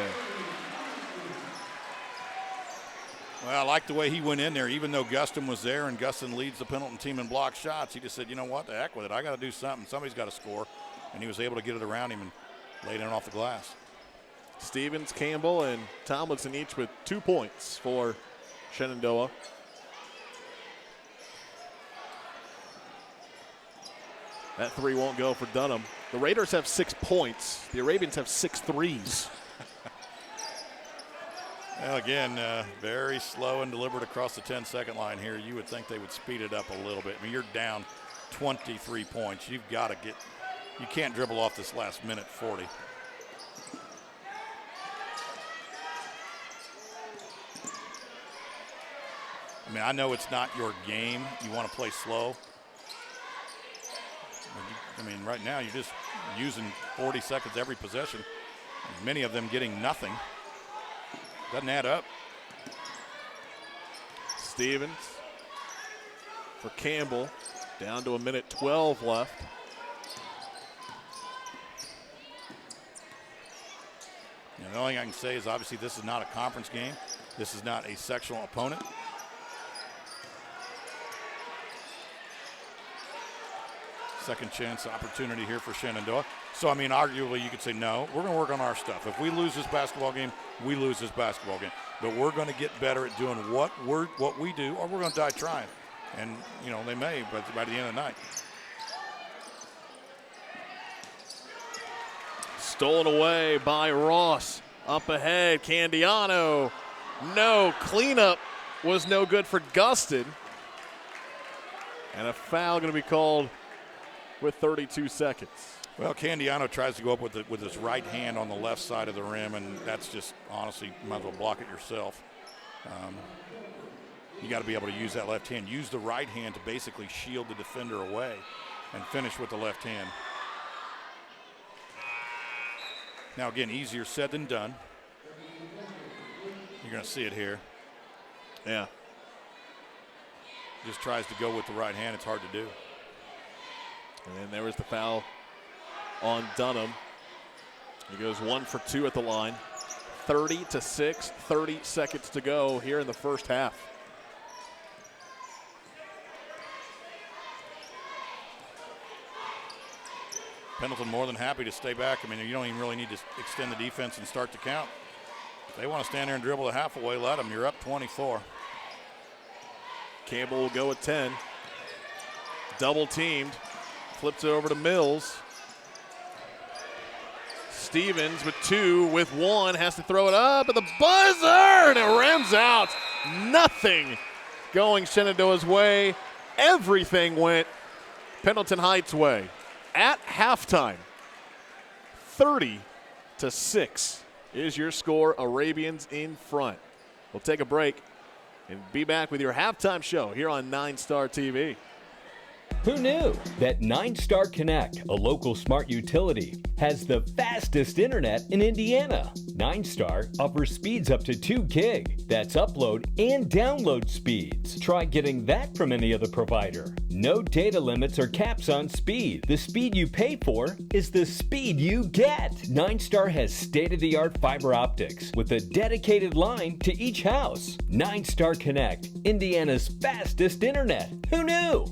Well, I like the way he went in there, even though Gustin was there and Gustin leads the Pendleton team in block shots. He just said, you know what, the heck with it. I got to do something. Somebody's got to score. And he was able to get it around him and lay it in off the glass. Stevens, Campbell, and Tomlinson each with 2 points for Shenandoah. That three won't go for Dunham. The Raiders have 6 points. The Arabians have 6 threes. Well, again, very slow and deliberate across the 10-second line here. You would think they would speed it up a little bit. I mean, you're down 23 points. You've got to you can't dribble off this last minute 40. I mean, I know it's not your game. You want to play slow. I mean, right now you're just using 40 seconds every possession. Many of them getting nothing. Doesn't add up. Stevens for Campbell. Down to 1:12 left. The only thing I can say is obviously this is not a conference game. This is not a sectional opponent. second chance opportunity here for Shenandoah. So, I mean, arguably you could say, no, we're going to work on our stuff. If we lose this basketball game, we lose this basketball game. But we're going to get better at doing what we do, or we're going to die trying. And, you know, they may, but by the end of the night. Stolen away by Ross. Up ahead, Candiano. No, cleanup was no good for Guston. And a foul going to be called with 32 seconds. Well, Candiano tries to go up with his right hand on the left side of the rim, and that's just, honestly, you might as well block it yourself. You got to be able to use that left hand. Use the right hand to basically shield the defender away and finish with the left hand. Now, again, easier said than done. You're going to see it here. Yeah. Just tries to go with the right hand. It's hard to do. And then there was the foul on Dunham. He goes 1 for 2 at the line. 30-6, 30 seconds to go here in the first half. Pendleton more than happy to stay back. I mean, you don't even really need to extend the defense and start to count. If they want to stand there and dribble the half away, let them. You're up 24. Campbell will go at 10. Double teamed. Flips it over to Mills. Stevens with 2, with 1, has to throw it up at the buzzer, and it rims out. Nothing going Shenandoah's way. Everything went Pendleton Heights' way. At halftime, 30-6 is your score. Arabians in front. We'll take a break and be back with your halftime show here on 9 Star TV. Who knew that 9-Star Connect, a local smart utility, has the fastest internet in Indiana? 9-Star offers speeds up to 2 gig. That's upload and download speeds. Try getting that from any other provider. No data limits or caps on speed. The speed you pay for is the speed you get. 9-Star has state-of-the-art fiber optics with a dedicated line to each house. 9-Star Connect, Indiana's fastest internet. Who knew?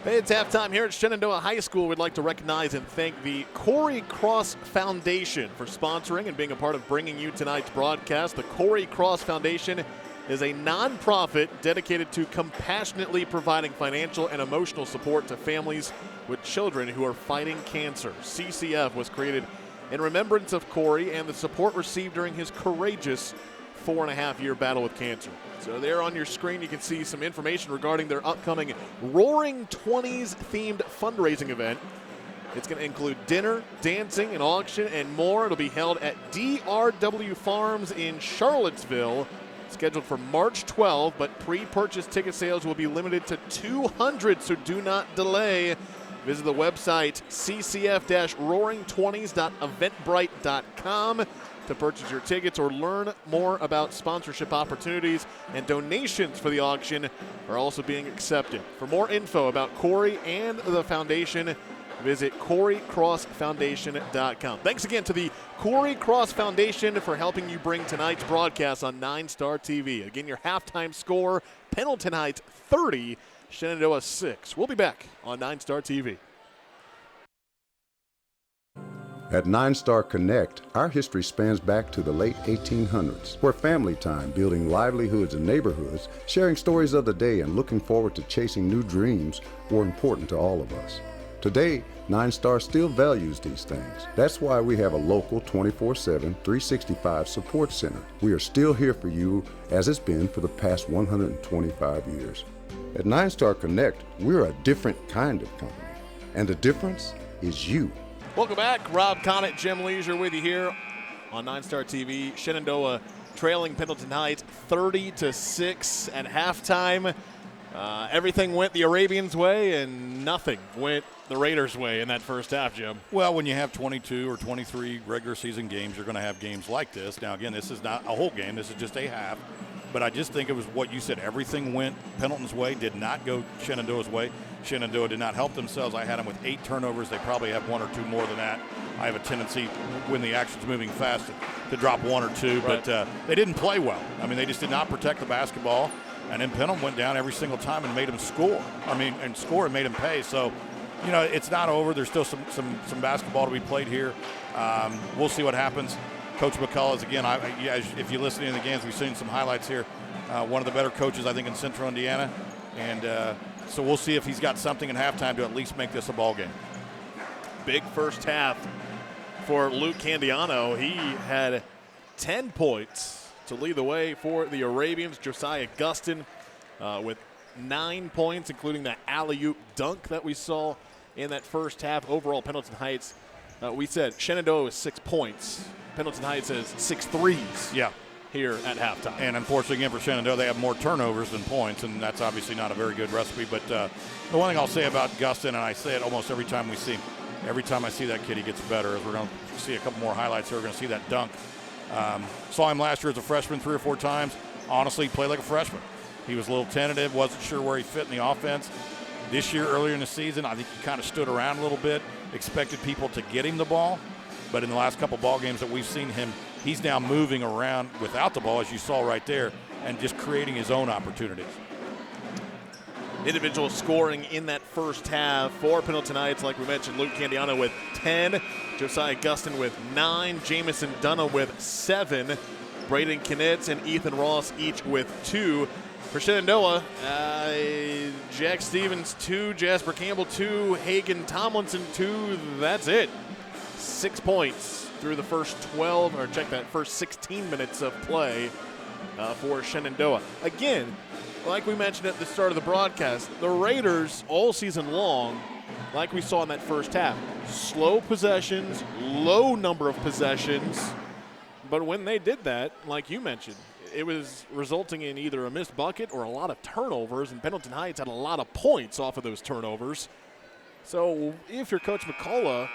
Hey, it's halftime here at Shenandoah High School. We'd like to recognize and thank the Corey Cross Foundation for sponsoring and being a part of bringing you tonight's broadcast. The Corey Cross Foundation is a nonprofit dedicated to compassionately providing financial and emotional support to families with children who are fighting cancer. CCF was created in remembrance of Corey and the support received during his courageous 4.5-year battle with cancer. So there on your screen, you can see some information regarding their upcoming Roaring 20s themed fundraising event. It's going to include dinner, dancing, an auction, and more. It'll be held at DRW Farms in Charlottesville, scheduled for March 12, but pre-purchase ticket sales will be limited to 200, so do not delay. Visit the website ccf-roaring20s.eventbrite.com to purchase your tickets or learn more about sponsorship opportunities, and donations for the auction are also being accepted. For more info about Corey and the foundation, visit CoreyCrossFoundation.com. Thanks again to the Corey Cross Foundation for helping you bring tonight's broadcast on 9 Star TV. Again, your halftime score, Pendleton Heights 30, Shenandoah 6. We'll be back on 9 Star TV. At 9-Star Connect, our history spans back to the late 1800s, where family time, building livelihoods and neighborhoods, sharing stories of the day, and looking forward to chasing new dreams were important to all of us. Today, 9-Star still values these things. That's why we have a local 24/7, 365 support center. We are still here for you, as it's been for the past 125 years. At 9-Star Connect, we're a different kind of company, and the difference is you. Welcome back. Rob Connett, Jim Leisure with you here on 9 Star TV. Shenandoah trailing Pendleton Heights 30-6 at halftime. Everything went the Arabians' way, and nothing went the Raiders' way in that first half, Jim. Well, when you have 22 or 23 regular season games, you're going to have games like this. Now, again, this is not a whole game. This is just a half. But I just think it was what you said. Everything went Pendleton's way, did not go Shenandoah's way. Shenandoah did not help themselves. I had them with 8 turnovers. They probably have 1 or 2 more than that. I have a tendency, when the action's moving fast, to drop 1 or 2. Right. But they didn't play well. I mean, they just did not protect the basketball. And then Pendleton went down every single time and made him score. And made him pay. So, it's not over. There's still some basketball to be played here. We'll see what happens. Coach McCullough is, again, if you listen to the games, we've seen some highlights here. One of the better coaches, I think, in Central Indiana. And so we'll see if he's got something in halftime to at least make this a ball game. Big first half for Luke Candiano. He had 10 points to lead the way for the Arabians. Josiah Gustin with 9 points, including that alley-oop dunk that we saw in that first half. Overall, Pendleton Heights, we said Shenandoah was 6 points. Pendleton Heights has 6 threes here at halftime. And unfortunately, again, for Shenandoah, they have more turnovers than points, and that's obviously not a very good recipe. But the one thing I'll say about Gustin, and I say it almost every time we see him, every time I see that kid, he gets better. As we're going to see a couple more highlights here, we're going to see that dunk. Saw him last year as a freshman 3 or 4 times. Honestly, he played like a freshman. He was a little tentative, wasn't sure where he fit in the offense. This year, earlier in the season, I think he kind of stood around a little bit, expected people to get him the ball. But in the last couple ball games that we've seen him, he's now moving around without the ball, as you saw right there, and just creating his own opportunities. Individual scoring in that first half for Pendleton Heights, like we mentioned, Luke Candiano with 10, Josiah Gustin with 9, Jamison Dunham with 7, Braden Knitz and Ethan Ross each with 2. For Shenandoah, Jack Stevens 2, Jasper Campbell 2, Hagen Tomlinson 2. That's it. 6 points through the first first 16 minutes of play for Shenandoah. Again, like we mentioned at the start of the broadcast, the Raiders all season long, like we saw in that first half, slow possessions, low number of possessions. But when they did that, like you mentioned, it was resulting in either a missed bucket or a lot of turnovers, and Pendleton Heights had a lot of points off of those turnovers. So if you're Coach McCullough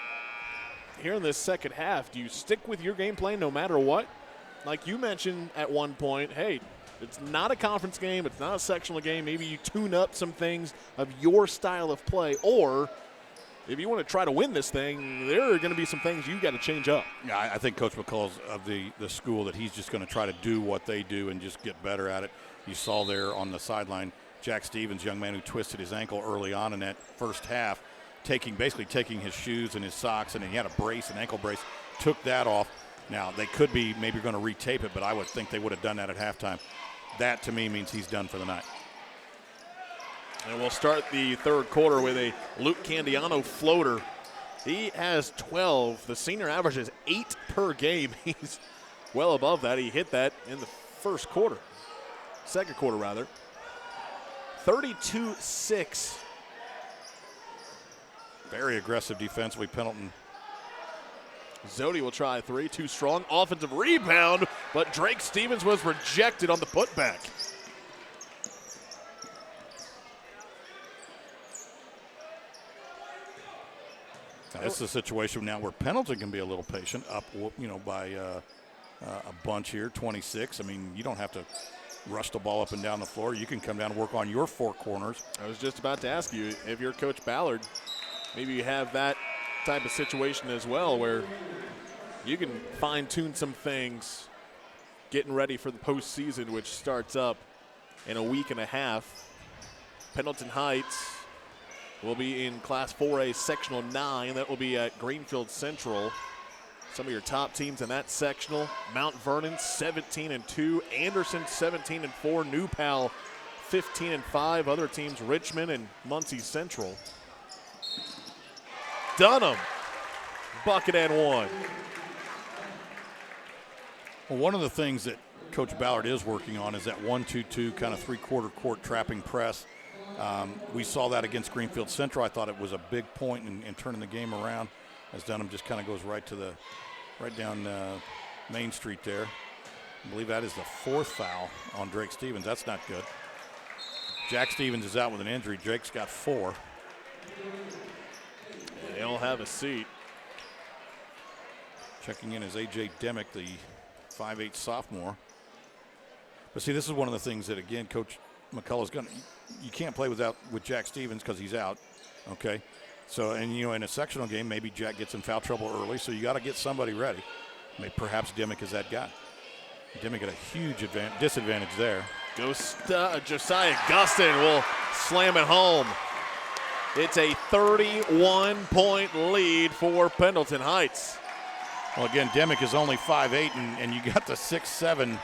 here in this second half, do you stick with your game plan no matter what? Like you mentioned at one point, hey, it's not a conference game, it's not a sectional game. Maybe you tune up some things of your style of play, or if you want to try to win this thing, there are going to be some things you got to change up. Yeah, I think Coach McCullough's of the school that he's just going to try to do what they do and just get better at it. You saw there on the sideline, Jack Stevens, young man who twisted his ankle early on in that first half, basically taking his shoes and his socks, and he had an ankle brace, took that off. Now, they could be maybe going to retape it, but I would think they would have done that at halftime. That, to me, means he's done for the night. And we'll start the third quarter with a Luke Candiano floater. He has 12. The senior averages 8 per game. He's well above that. He hit that in the second quarter rather. 32-6. Very aggressive defensively, Pendleton. Zodi will try 3, too strong. Offensive rebound, but Drake Stevens was rejected on the putback. Now, this is a situation now where Pendleton can be a little patient, up, by a bunch here, 26. I mean, you don't have to rush the ball up and down the floor. You can come down and work on your 4 corners. I was just about to ask you, if you're Coach Ballard, maybe you have that type of situation as well, where you can fine-tune some things getting ready for the postseason, which starts up in a week and a half. Pendleton Heights will be in Class 4A Sectional 9. That will be at Greenfield Central. Some of your top teams in that sectional: Mount Vernon 17-2, Anderson 17-4, New Pal 15-5. Other teams: Richmond and Muncie Central. Dunham, bucket and 1. Well, one of the things that Coach Ballard is working on is that 1-2-2 kind of 3/4 court trapping press. We saw that against Greenfield Central. I thought it was a big point in turning the game around, as Dunham just kind of goes right down Main Street there. I believe that is the 4th foul on Drake Stevens. That's not good. Jack Stevens is out with an injury. Drake's got 4. They'll have a seat. Checking in is A.J. Demick, the 5'8" sophomore. But see, this is one of the things that, again, Coach McCullough's going to – you can't play with Jack Stevens because he's out, okay? So, and, in a sectional game, maybe Jack gets in foul trouble early, so you got to get somebody ready. Maybe perhaps Demick is that guy. Demick got a huge disadvantage there. Josiah Gustin will slam it home. It's a 31-point lead for Pendleton Heights. Well, again, Demick is only 5'8", and you got the 6'7"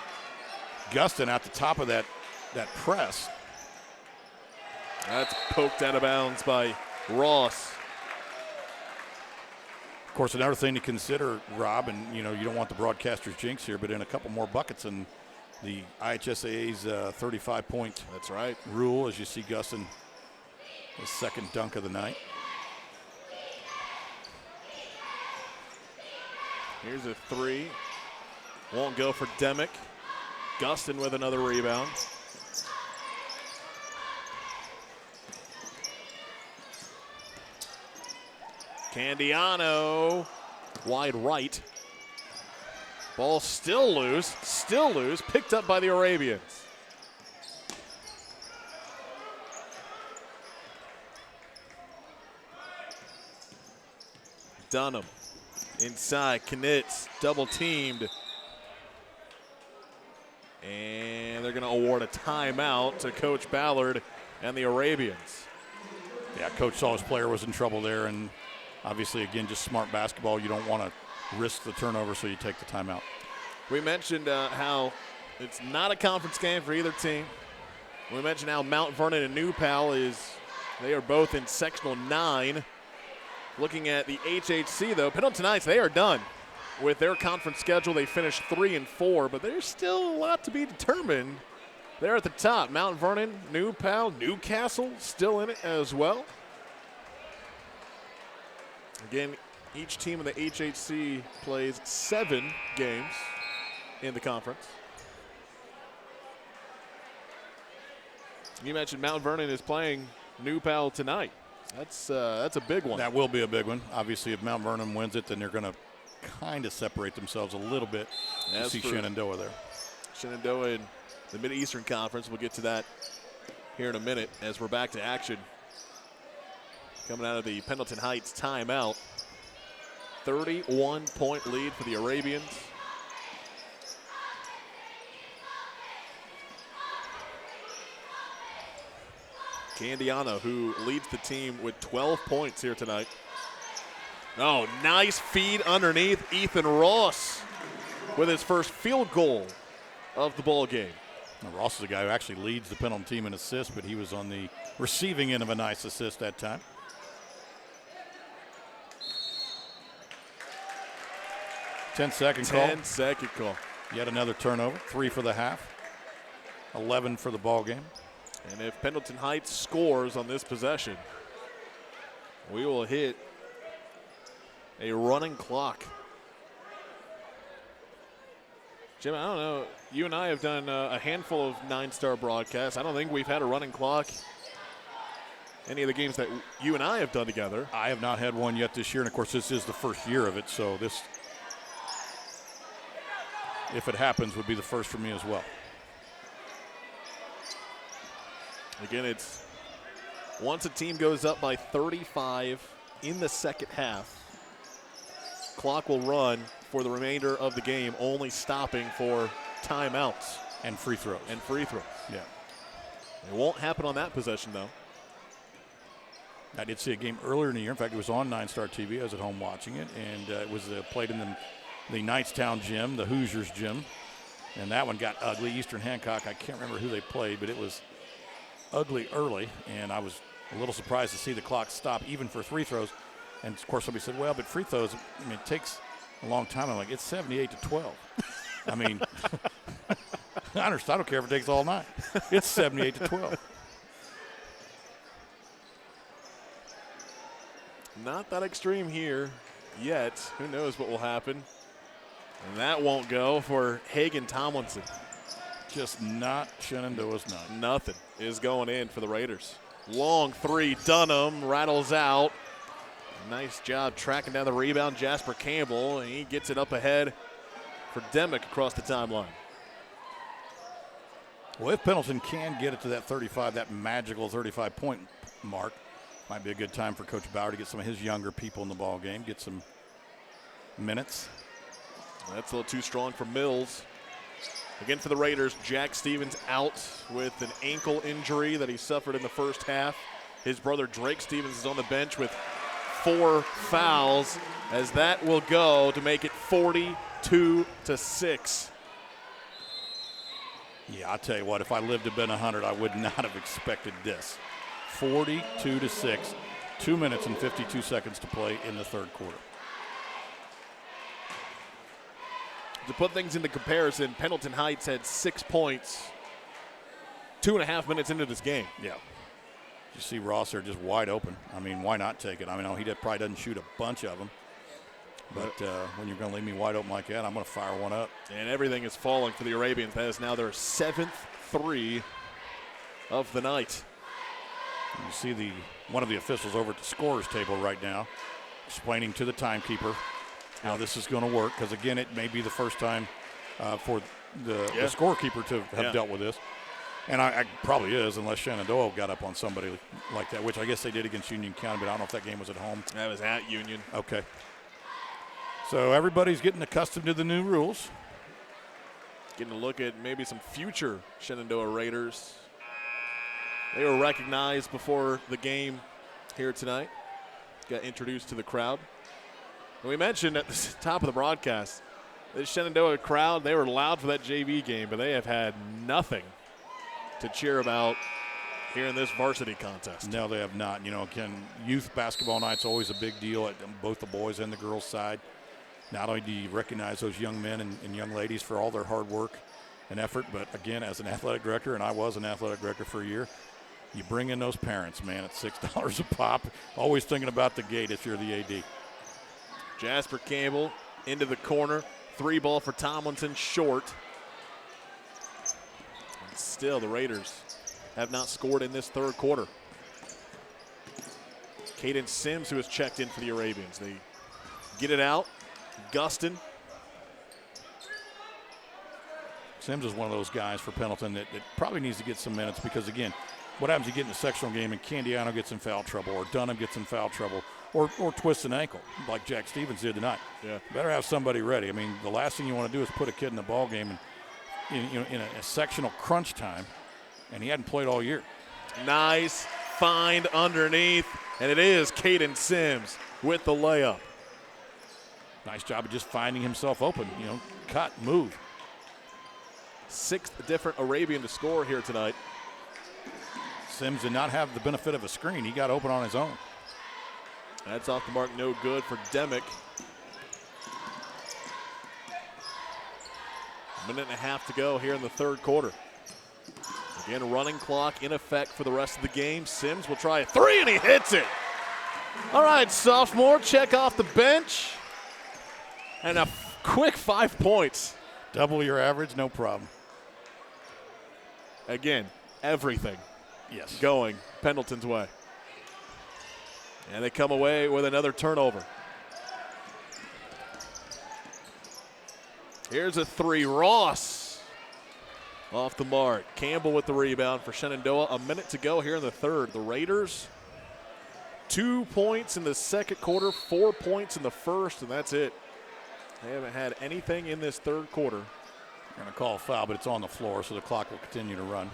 Gustin at the top of that press. That's poked out of bounds by Ross. Of course, another thing to consider, Rob, and you don't want the broadcaster's jinx here, but in a couple more buckets in the IHSAA's 35-point that's right rule, as you see Gustin, his second dunk of the night. Here's a three. Won't go for Demick. Gustin with another rebound. Candiano, wide right. Ball still loose, picked up by the Arabians. Dunham inside, Knitz double teamed. And they're going to award a timeout to Coach Ballard and the Arabians. Yeah, Coach saw his player was in trouble there, and obviously, again, just smart basketball. You don't want to risk the turnover, so you take the timeout. We mentioned how it's not a conference game for either team. We mentioned how Mount Vernon and New Pal they are both in sectional 9. Looking at the HHC, though, Pendleton Heights, they are done with their conference schedule. They finished 3-4, but there's still a lot to be determined. They're at the top. Mount Vernon, New Pal, Newcastle still in it as well. Again, each team in the HHC plays 7 games in the conference. You mentioned Mount Vernon is playing New Pal tonight. That's a big one. That will be a big one. Obviously, if Mount Vernon wins it, then they're going to kind of separate themselves a little bit. You see Shenandoah there. Shenandoah in the Mid-Eastern Conference. We'll get to that here in a minute as we're back to action. Coming out of the Pendleton Heights timeout. 31-point lead for the Arabians. Candiano, who leads the team with 12 points here tonight. Oh, nice feed underneath. Ethan Ross with his first field goal of the ball game. Now, Ross is a guy who actually leads the Pendleton team in assists, but he was on the receiving end of a nice assist that time. Ten-second call. 10-second call. Yet another turnover. 3 for the half. 11 for the ball game. And if Pendleton Heights scores on this possession, we will hit a running clock. Jim, I don't know. You and I have done a handful of 9-star broadcasts. I don't think we've had a running clock any of the games that you and I have done together. I have not had one yet this year, and of course this is the first year of it, so this, if it happens, would be the first for me as well. Again, it's once a team goes up by 35 in the second half, clock will run for the remainder of the game, only stopping for timeouts. And free throws. Yeah. It won't happen on that possession, though. I did see a game earlier in the year. In fact, it was on 9-Star TV. I was at home watching it, and it was played in the Knightstown gym, the Hoosiers gym. And that one got ugly. Eastern Hancock, I can't remember who they played, but it was ugly early, and I was a little surprised to see the clock stop even for free throws. And of course somebody said, well, but free throws, I mean, it takes a long time. I'm like, it's 78-12. I mean, I don't care if it takes all night. It's 78-12. Not that extreme here yet. Who knows what will happen. And that won't go for Hagen Tomlinson. Just not Shenandoah's night. Nothing is going in for the Raiders. Long three, Dunham rattles out. Nice job tracking down the rebound, Jasper Campbell, and he gets it up ahead for Demick across the timeline. Well, if Pendleton can get it to that 35, that magical 35-point mark, might be a good time for Coach Bauer to get some of his younger people in the ball game, get some minutes. That's a little too strong for Mills. Again for the Raiders, Jack Stevens out with an ankle injury that he suffered in the first half. His brother Drake Stevens is on the bench with 4 fouls, as that will go to make it 42-6. Yeah, I'll tell you what, if I lived to been 100, I would not have expected this. 42-6, 2 minutes and 52 seconds to play in the third quarter. To put things into comparison, Pendleton Heights had 6 points 2.5 minutes into this game. Yeah. You see Ross there just wide open. I mean, why not take it? I mean, he probably doesn't shoot a bunch of them. But when you're going to leave me wide open like that, I'm going to fire one up. And everything is falling for the Arabians. That is now their 7th 3 of the night. You see one of the officials over at the scorer's table right now explaining to the timekeeper how this is going to work, because, again, it may be the first time for the scorekeeper to have dealt with this. And I probably is, unless Shenandoah got up on somebody like that, which I guess they did against Union County, but I don't know if that game was at home. That was at Union. Okay. So everybody's getting accustomed to the new rules. Getting a look at maybe some future Shenandoah Raiders. They were recognized before the game here tonight. Got introduced to the crowd. And we mentioned at the top of the broadcast, the Shenandoah crowd, they were loud for that JV game, but they have had nothing to cheer about here in this varsity contest. No, they have not. You know, again, youth basketball night's always a big deal at both the boys and the girls' side. Not only do you recognize those young men and young ladies for all their hard work and effort, but again, as an athletic director, and I was an athletic director for a year, you bring in those parents, man, at $6 a pop. Always thinking about the gate if you're the AD. Jasper Campbell into the corner. 3 ball for Tomlinson, short. And still, the Raiders have not scored in this third quarter. Caden Sims, who has checked in for the Arabians. They get it out. Gustin. Sims is one of those guys for Pendleton that probably needs to get some minutes, because, again, what happens, you get in a sectional game and Candiano gets in foul trouble, or Dunham gets in foul trouble, or twists an ankle like Jack Stevens did tonight. Yeah. Better have somebody ready. I mean, the last thing you want to do is put a kid in the ball game in a sectional crunch time, and he hadn't played all year. Nice find underneath, and it is Caden Sims with the layup. Nice job of just finding himself open, cut, move. 6th different Arabian to score here tonight. Sims did not have the benefit of a screen. He got open on his own. That's off the mark, no good for Demick. 1.5 minutes to go here in the third quarter. Again, running clock in effect for the rest of the game. Sims will try a 3, and he hits it. All right, sophomore, check off the bench. And a quick 5 points. Double your average, no problem. Again, everything going Pendleton's way. And they come away with another turnover. Here's a 3. Ross off the mark. Campbell with the rebound for Shenandoah. 1 minute to go here in the third. The Raiders, 2 points in the second quarter, 4 points in the first, and that's it. They haven't had anything in this third quarter. They're going to call a foul, but it's on the floor, so the clock will continue to run.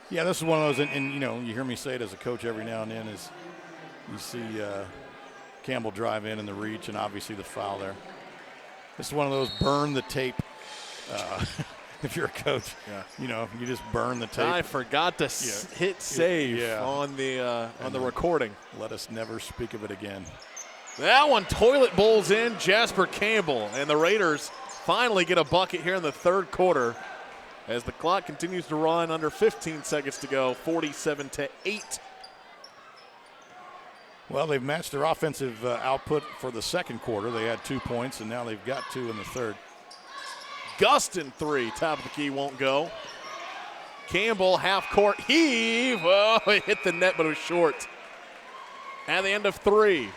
Yeah, this is one of those, and you hear me say it as a coach every now and then, is you see Campbell drive in the reach, and obviously the foul there. This is one of those burn the tape. If you're a coach, you just burn the tape. I forgot to hit save on the recording. Let us never speak of it again. That one toilet bowls in Jasper Campbell, and the Raiders finally get a bucket here in the third quarter as the clock continues to run, under 15 seconds to go, 47-8. Well, they've matched their offensive output for the second quarter. They had 2 points, and now they've got 2 in the third. Gustin 3, top of the key, won't go. Campbell, half court heave. Oh, it hit the net, but it was short. At the end of 3,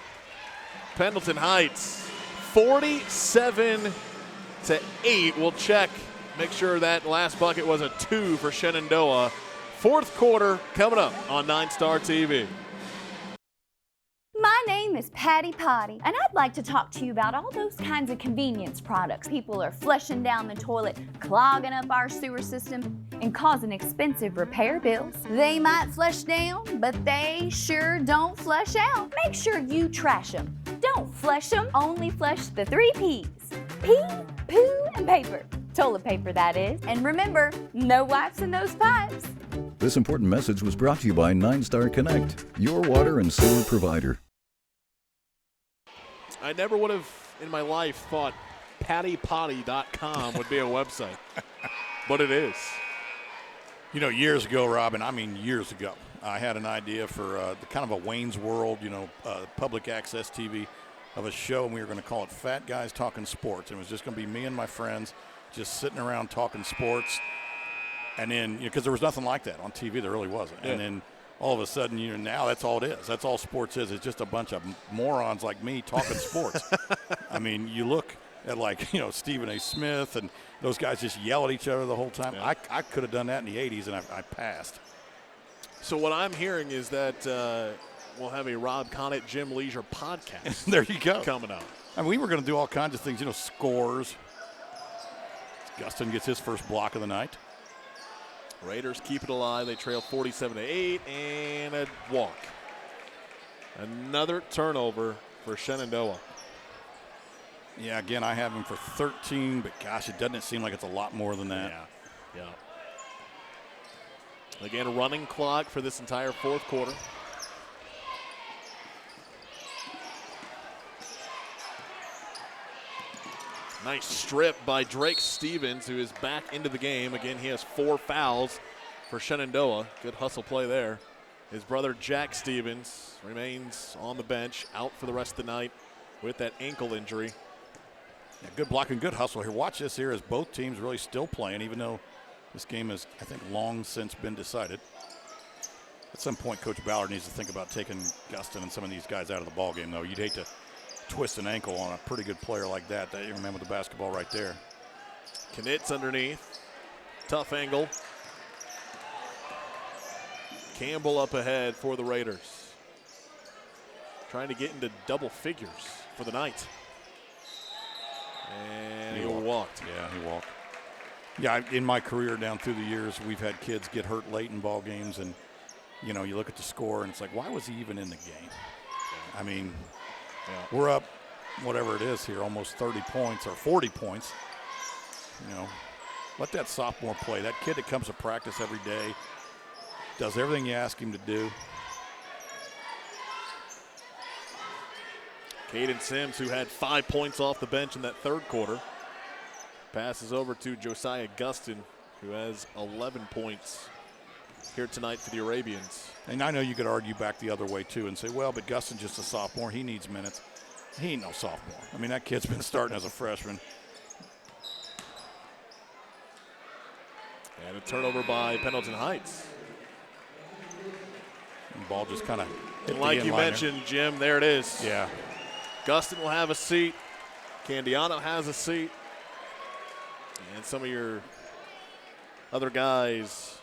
Pendleton Heights, 47-8. We'll check, make sure that last bucket was a 2 for Shenandoah. Fourth quarter coming up on 9 Star TV. My name name is Patty Potty, and I'd like to talk to you about all those kinds of convenience products people are flushing down the toilet, clogging up our sewer system, and causing expensive repair bills. They might flush down, but they sure don't flush out. Make sure you trash them. Don't flush them, only flush the 3 P's. Pee, poo, and paper. Toilet paper, that is. And remember, no wipes in those pipes. This important message was brought to you by 9 Connect, your water and sewer provider. I never would have in my life thought pattypotty.com would be a website, but it is. You know, years ago, Robin, I mean years ago, I had an idea for the kind of a Wayne's World, public access TV of a show, and we were going to call it Fat Guys Talking Sports. And it was just going to be me and my friends just sitting around talking sports. And then, because there was nothing like that on TV, there really wasn't. Yeah. And then all of a sudden, now that's all it is. That's all sports is. It's just a bunch of morons like me talking sports. I mean, you look at Stephen A. Smith and those guys just yell at each other the whole time. Yeah. I could have done that in the 80s, and I passed. So what I'm hearing is that we'll have a Rob Connett, Jim Leisure podcast. There you go. Coming up. I mean, we were going to do all kinds of things, scores. Gustin gets his first block of the night. Raiders keep it alive. They trail 47-8 and a walk. Another turnover for Shenandoah. Yeah, again, I have him for 13, but gosh, it doesn't seem like it's a lot more than that. Yeah. Again, running clock for this entire fourth quarter. Nice strip by Drake Stevens, who is back into the game. Again, he has 4 fouls for Shenandoah. Good hustle play there. His brother Jack Stevens remains on the bench, out for the rest of the night with that ankle injury. Yeah, good block and good hustle here. Watch this here as both teams really still playing, even though this game has, I think, long since been decided. At some point, Coach Ballard needs to think about taking Gustin and some of these guys out of the ballgame, though. You'd hate to twist an ankle on a pretty good player like that. That you remember the basketball right there. Knitt's underneath. Tough angle. Campbell up ahead for the Raiders. Trying to get into double figures for the night. And he walked. Yeah, he walked. Yeah, in my career down through the years, we've had kids get hurt late in ball games, and you look at the score and it's like, why was he even in the game? I mean, we're up, whatever it is here, almost 30 points or 40 points. Let that sophomore play. That kid that comes to practice every day, does everything you ask him to do. Caden Sims, who had 5 points off the bench in that third quarter, passes over to Josiah Gustin, who has 11 points here tonight for the Arabians. And I know you could argue back the other way, too, and say, well, but Gustin's just a sophomore. He needs minutes. He ain't no sophomore. I mean, that kid's been starting as a freshman. And a turnover by Pendleton Heights. And the ball just kind of hit like you mentioned, Jim, there it is. Yeah. Gustin will have a seat. Candiano has a seat. And some of your other guys,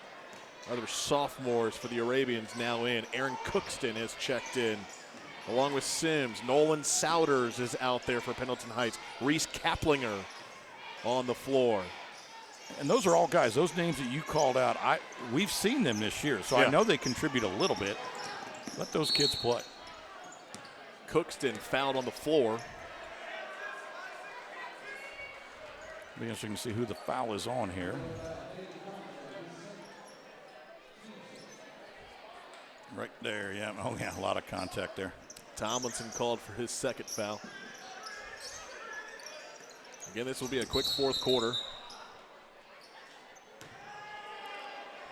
other sophomores for the Arabians now in. Aaron Cookston has checked in, along with Sims. Nolan Souders is out there for Pendleton Heights. Reese Kaplinger on the floor. And those are all guys, those names that you called out, we've seen them this year, so I know they contribute a little bit. Let those kids play. Cookston fouled on the floor. Be interesting to see who the foul is on here. Right there, yeah. Oh, yeah, a lot of contact there. Tomlinson called for his second foul. Again, this will be a quick fourth quarter.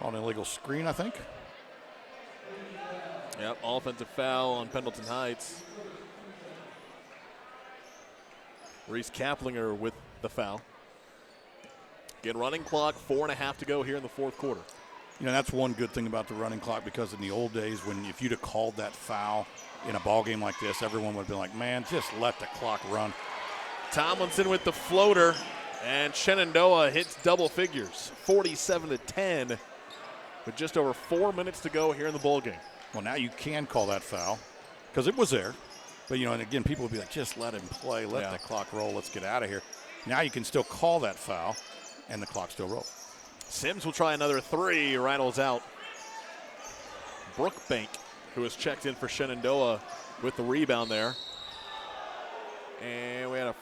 On an illegal screen, I think. Yep, offensive foul on Pendleton Heights. Reese Kaplinger with the foul. Again, running clock, 4.5 to go here in the fourth quarter. That's one good thing about the running clock, because in the old days, if you'd have called that foul in a ball game like this, everyone would have been like, man, just let the clock run. Tomlinson with the floater, and Shenandoah hits double figures, 47-10, with just over 4 minutes to go here in the ball game. Well, now you can call that foul because it was there. But, and again, people would be like, just let him play. Let the clock roll. Let's get out of here. Now you can still call that foul, and the clock still rolls. Sims will try another three. Rattles out. Brookbank, who has checked in for Shenandoah with the rebound there. And we had a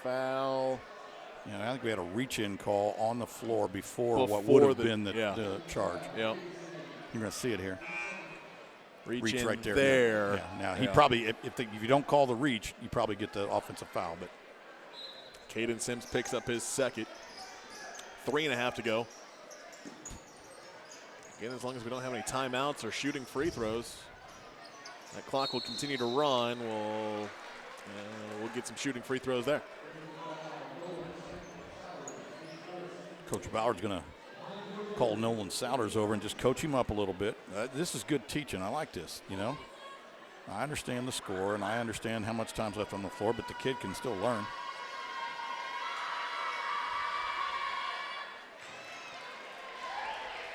foul. I think we had a reach-in call on the floor before what would have been the charge. Yep. You're going to see it here. Reach in right there. there. Yeah. Now, he probably, if you don't call the reach, you probably get the offensive foul. But Caden Sims picks up his second. 3.5 to go. Again, as long as we don't have any timeouts or shooting free throws, that clock will continue to run. We'll get some shooting free throws there. Coach Bauer's going to call Nolan Souders over and just coach him up a little bit. This is good teaching. I like this, I understand the score, and I understand how much time's left on the floor, but the kid can still learn.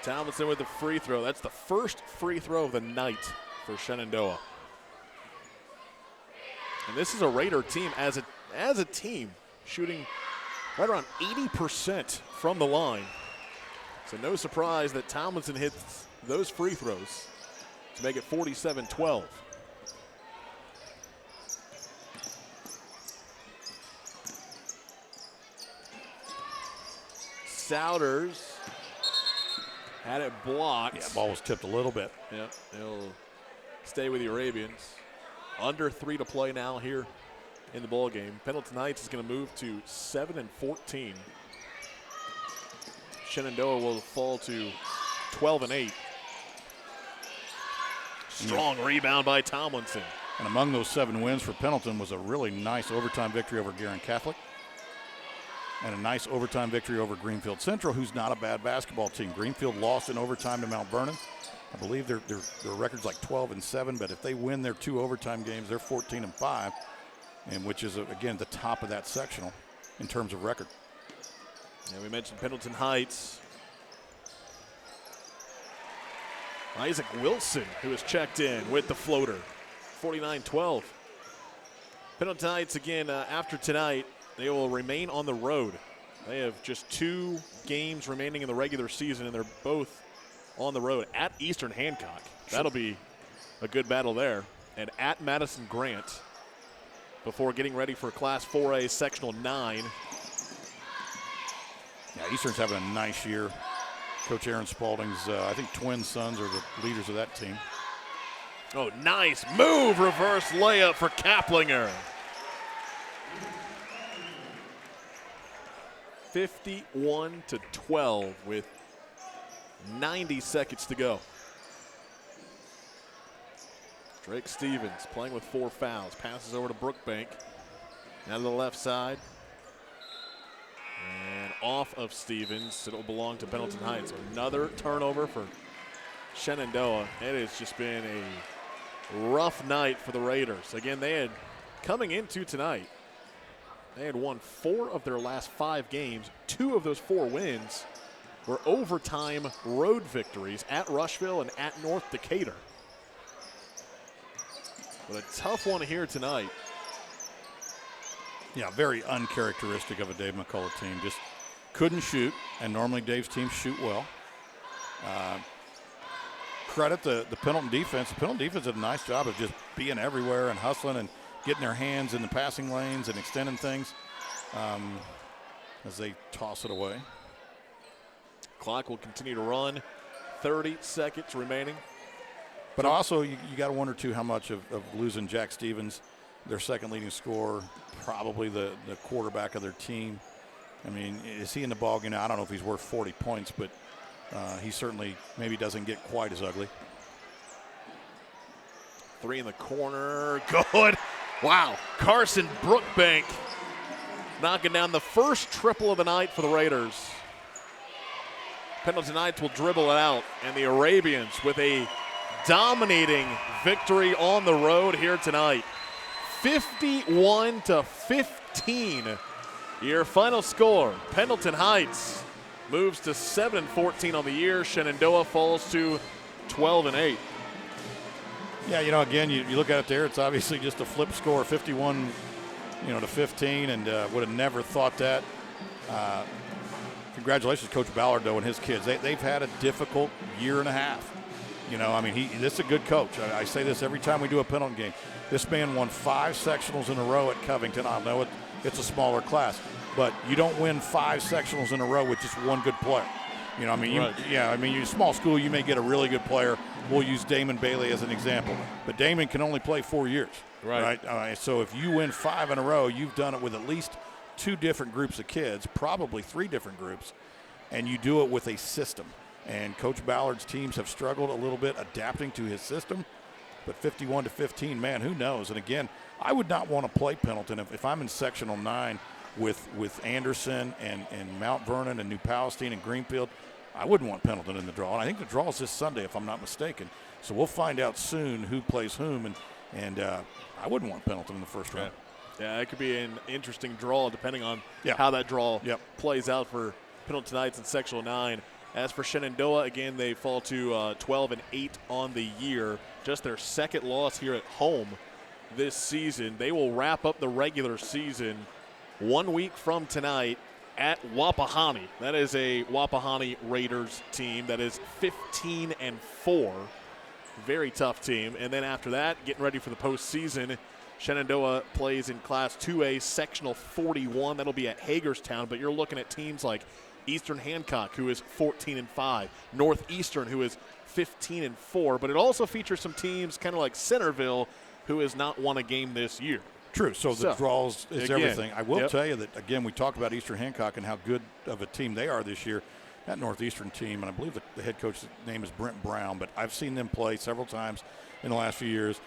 Talmadson with the free throw. That's the first free throw of the night for Shenandoah. And this is a Raider team as a team shooting right around 80% from the line. So no surprise that Talmadson hits those free throws to make it 47-12. Souders had it blocked. Yeah, ball was tipped a little bit. Yep, he'll stay with the Arabians. Under 3 to play now here in the ball game. Pendleton Heights is going to move to 7-14. Shenandoah will fall to 12-8. Strong rebound by Tomlinson. And among those 7 wins for Pendleton was a really nice overtime victory over Guerin Catholic and a nice overtime victory over Greenfield Central, who's not a bad basketball team. Greenfield lost in overtime to Mount Vernon. I believe their record's like 12-7, but if they win their 2 overtime games, they're 14-5, and which is, again, the top of that sectional in terms of record. And we mentioned Pendleton Heights. Isaac Wilson, who has checked in with the floater, 49-12. Pendleton Heights, again, after tonight, they will remain on the road. They have just 2 games remaining in the regular season, and they're both on the road at Eastern Hancock. That'll be a good battle there. And at Madison Grant before getting ready for Class 4A Sectional 9. Yeah, Eastern's having a nice year. Coach Aaron Spalding's, I think, twin sons are the leaders of that team. Oh, nice move. Reverse layup for Kaplinger. 51-12 with 90 seconds to go. Drake Stevens playing with 4 fouls. Passes over to Brookbank. Now to the left side. And off of Stevens. It'll belong to Pendleton Heights. Another turnover for Shenandoah. It has just been a rough night for the Raiders. Again, they had, coming into tonight, they had won 4 of their last 5 games. 2 of those 4 wins were overtime road victories at Rushville and at North Decatur. But a tough one here tonight. Yeah, very uncharacteristic of a Dave McCullough team. Just couldn't shoot, and normally Dave's teams shoot well. Credit the Pendleton defense. The Pendleton defense did a nice job of just being everywhere and hustling and getting their hands in the passing lanes and extending things as they toss it away. Clock will continue to run. 30 seconds remaining. But also, you got to wonder, too, how much of losing Jack Stevens, their second leading scorer, probably the quarterback of their team. I mean, is he in the ballgame now? I don't know if he's worth 40 points, but he certainly maybe doesn't get quite as ugly. 3 in the corner. Good. Wow. Carson Brookbank knocking down the first triple of the night for the Raiders. Pendleton Heights will dribble it out, and the Arabians with a dominating victory on the road here tonight. 51-15. Your final score. Pendleton Heights moves to 7-14 on the year. Shenandoah falls to 12-8. Yeah, again, you look at it there, it's obviously just a flip score, 51 to 15, and would have never thought that. Congratulations, Coach Ballard, though, and his kids. They've had a difficult year and a half. This is a good coach. I say this every time we do a Pendleton game. This man won 5 sectionals in a row at Covington. I know it's a smaller class, but you don't win 5 sectionals in a row with just one good player. Right. Small school, you may get a really good player. We'll use Damon Bailey as an example, but Damon can only play 4 years. Right. So if you win 5 in a row, you've done it with at least 2 different groups of kids, probably 3 different groups, and you do it with a system. And Coach Ballard's teams have struggled a little bit adapting to his system, but 51 to 15, man, who knows? And again, I would not want to play Pendleton if I'm in sectional 9 with Anderson and Mount Vernon and New Palestine and Greenfield. I wouldn't want Pendleton in the draw. And I think the draw is this Sunday, if I'm not mistaken. So we'll find out soon who plays whom, and I wouldn't want Pendleton in the first round. Yeah, it could be an interesting draw depending on how that draw plays out for Pendleton Heights in sectional 9. As for Shenandoah, again, they fall to 12-8 on the year. Just their second loss here at home this season. They will wrap up the regular season 1 week from tonight at Wapahani. That is a Wapahani Raiders team that is 15-4. Very tough team. And then after that, getting ready for the postseason, Shenandoah plays in Class 2A, Sectional 41. That'll be at Hagerstown. But you're looking at teams like Eastern Hancock, who is 14-5. Northeastern, who is 15-4. But it also features some teams kind of like Centerville, who has not won a game this year. True. So the draws is everything. I will tell you that, again, we talk about Eastern Hancock and how good of a team they are this year. That Northeastern team, and I believe the head coach's name is Brent Brown, but I've seen them play several times in the last few years.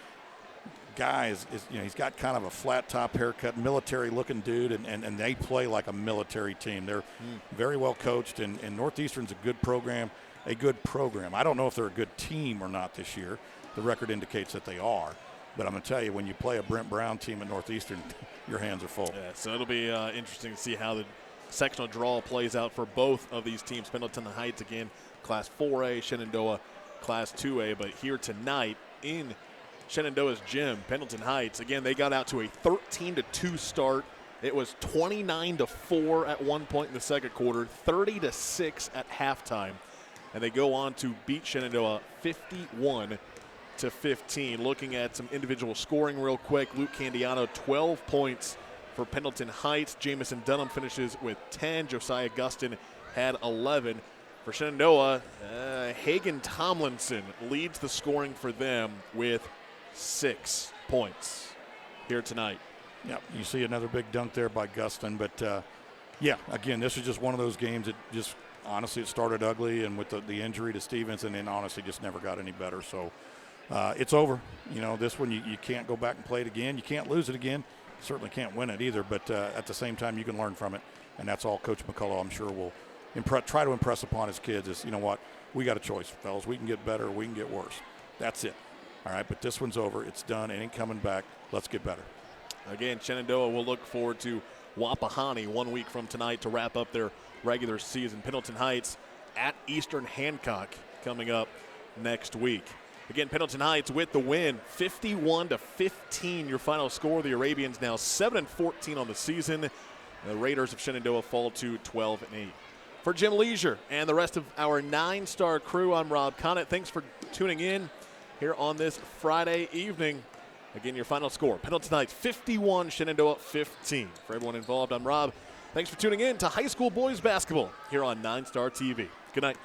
Guy he's got kind of a flat top haircut, military-looking dude, and they play like a military team. They're very well coached, and Northeastern's a good program. I don't know if they're a good team or not this year. The record indicates that they are. But I'm going to tell you, when you play a Brent Brown team at Northeastern, your hands are full. Yeah, so it'll be interesting to see how the sectional draw plays out for both of these teams. Pendleton Heights, again, Class 4A, Shenandoah, Class 2A. But here tonight in Shenandoah's gym, Pendleton Heights, again, they got out to a 13-2 start. It was 29-4 at one point in the second quarter, 30-6 at halftime. And they go on to beat Shenandoah 51-15. Looking at some individual scoring real quick, Luke Candiano, 12 points for Pendleton Heights. Jamison Dunham finishes with 10. Josiah Gustin had 11. For Shenandoah, Hagen Tomlinson leads the scoring for them with 6 points here tonight. Yeah, you see another big dunk there by Gustin. But, again, this is just one of those games that just honestly it started ugly, and with the injury to Stevens, and then honestly just never got any better. So it's over. This one you can't go back and play it again. You can't lose it again. You certainly can't win it either. But at the same time, you can learn from it, and that's all Coach McCullough, I'm sure, will try to impress upon his kids is, you know what, we got a choice, fellas. We can get better or we can get worse. That's it. All right, but this one's over. It's done. It ain't coming back. Let's get better. Again, Shenandoah will look forward to Wapahani 1 week from tonight to wrap up their regular season. Pendleton Heights at Eastern Hancock coming up next week. Again, Pendleton Heights with the win, 51-15, your final score. The Arabians now 7-14 on the season. The Raiders of Shenandoah fall to 12-8. For Jim Leisure and the rest of our 9-star crew, I'm Rob Connett. Thanks for tuning in here on this Friday evening. Again, your final score, Pendleton Heights 51, Shenandoah 15. For everyone involved, I'm Rob. Thanks for tuning in to high school boys basketball here on 9-Star TV. Good night.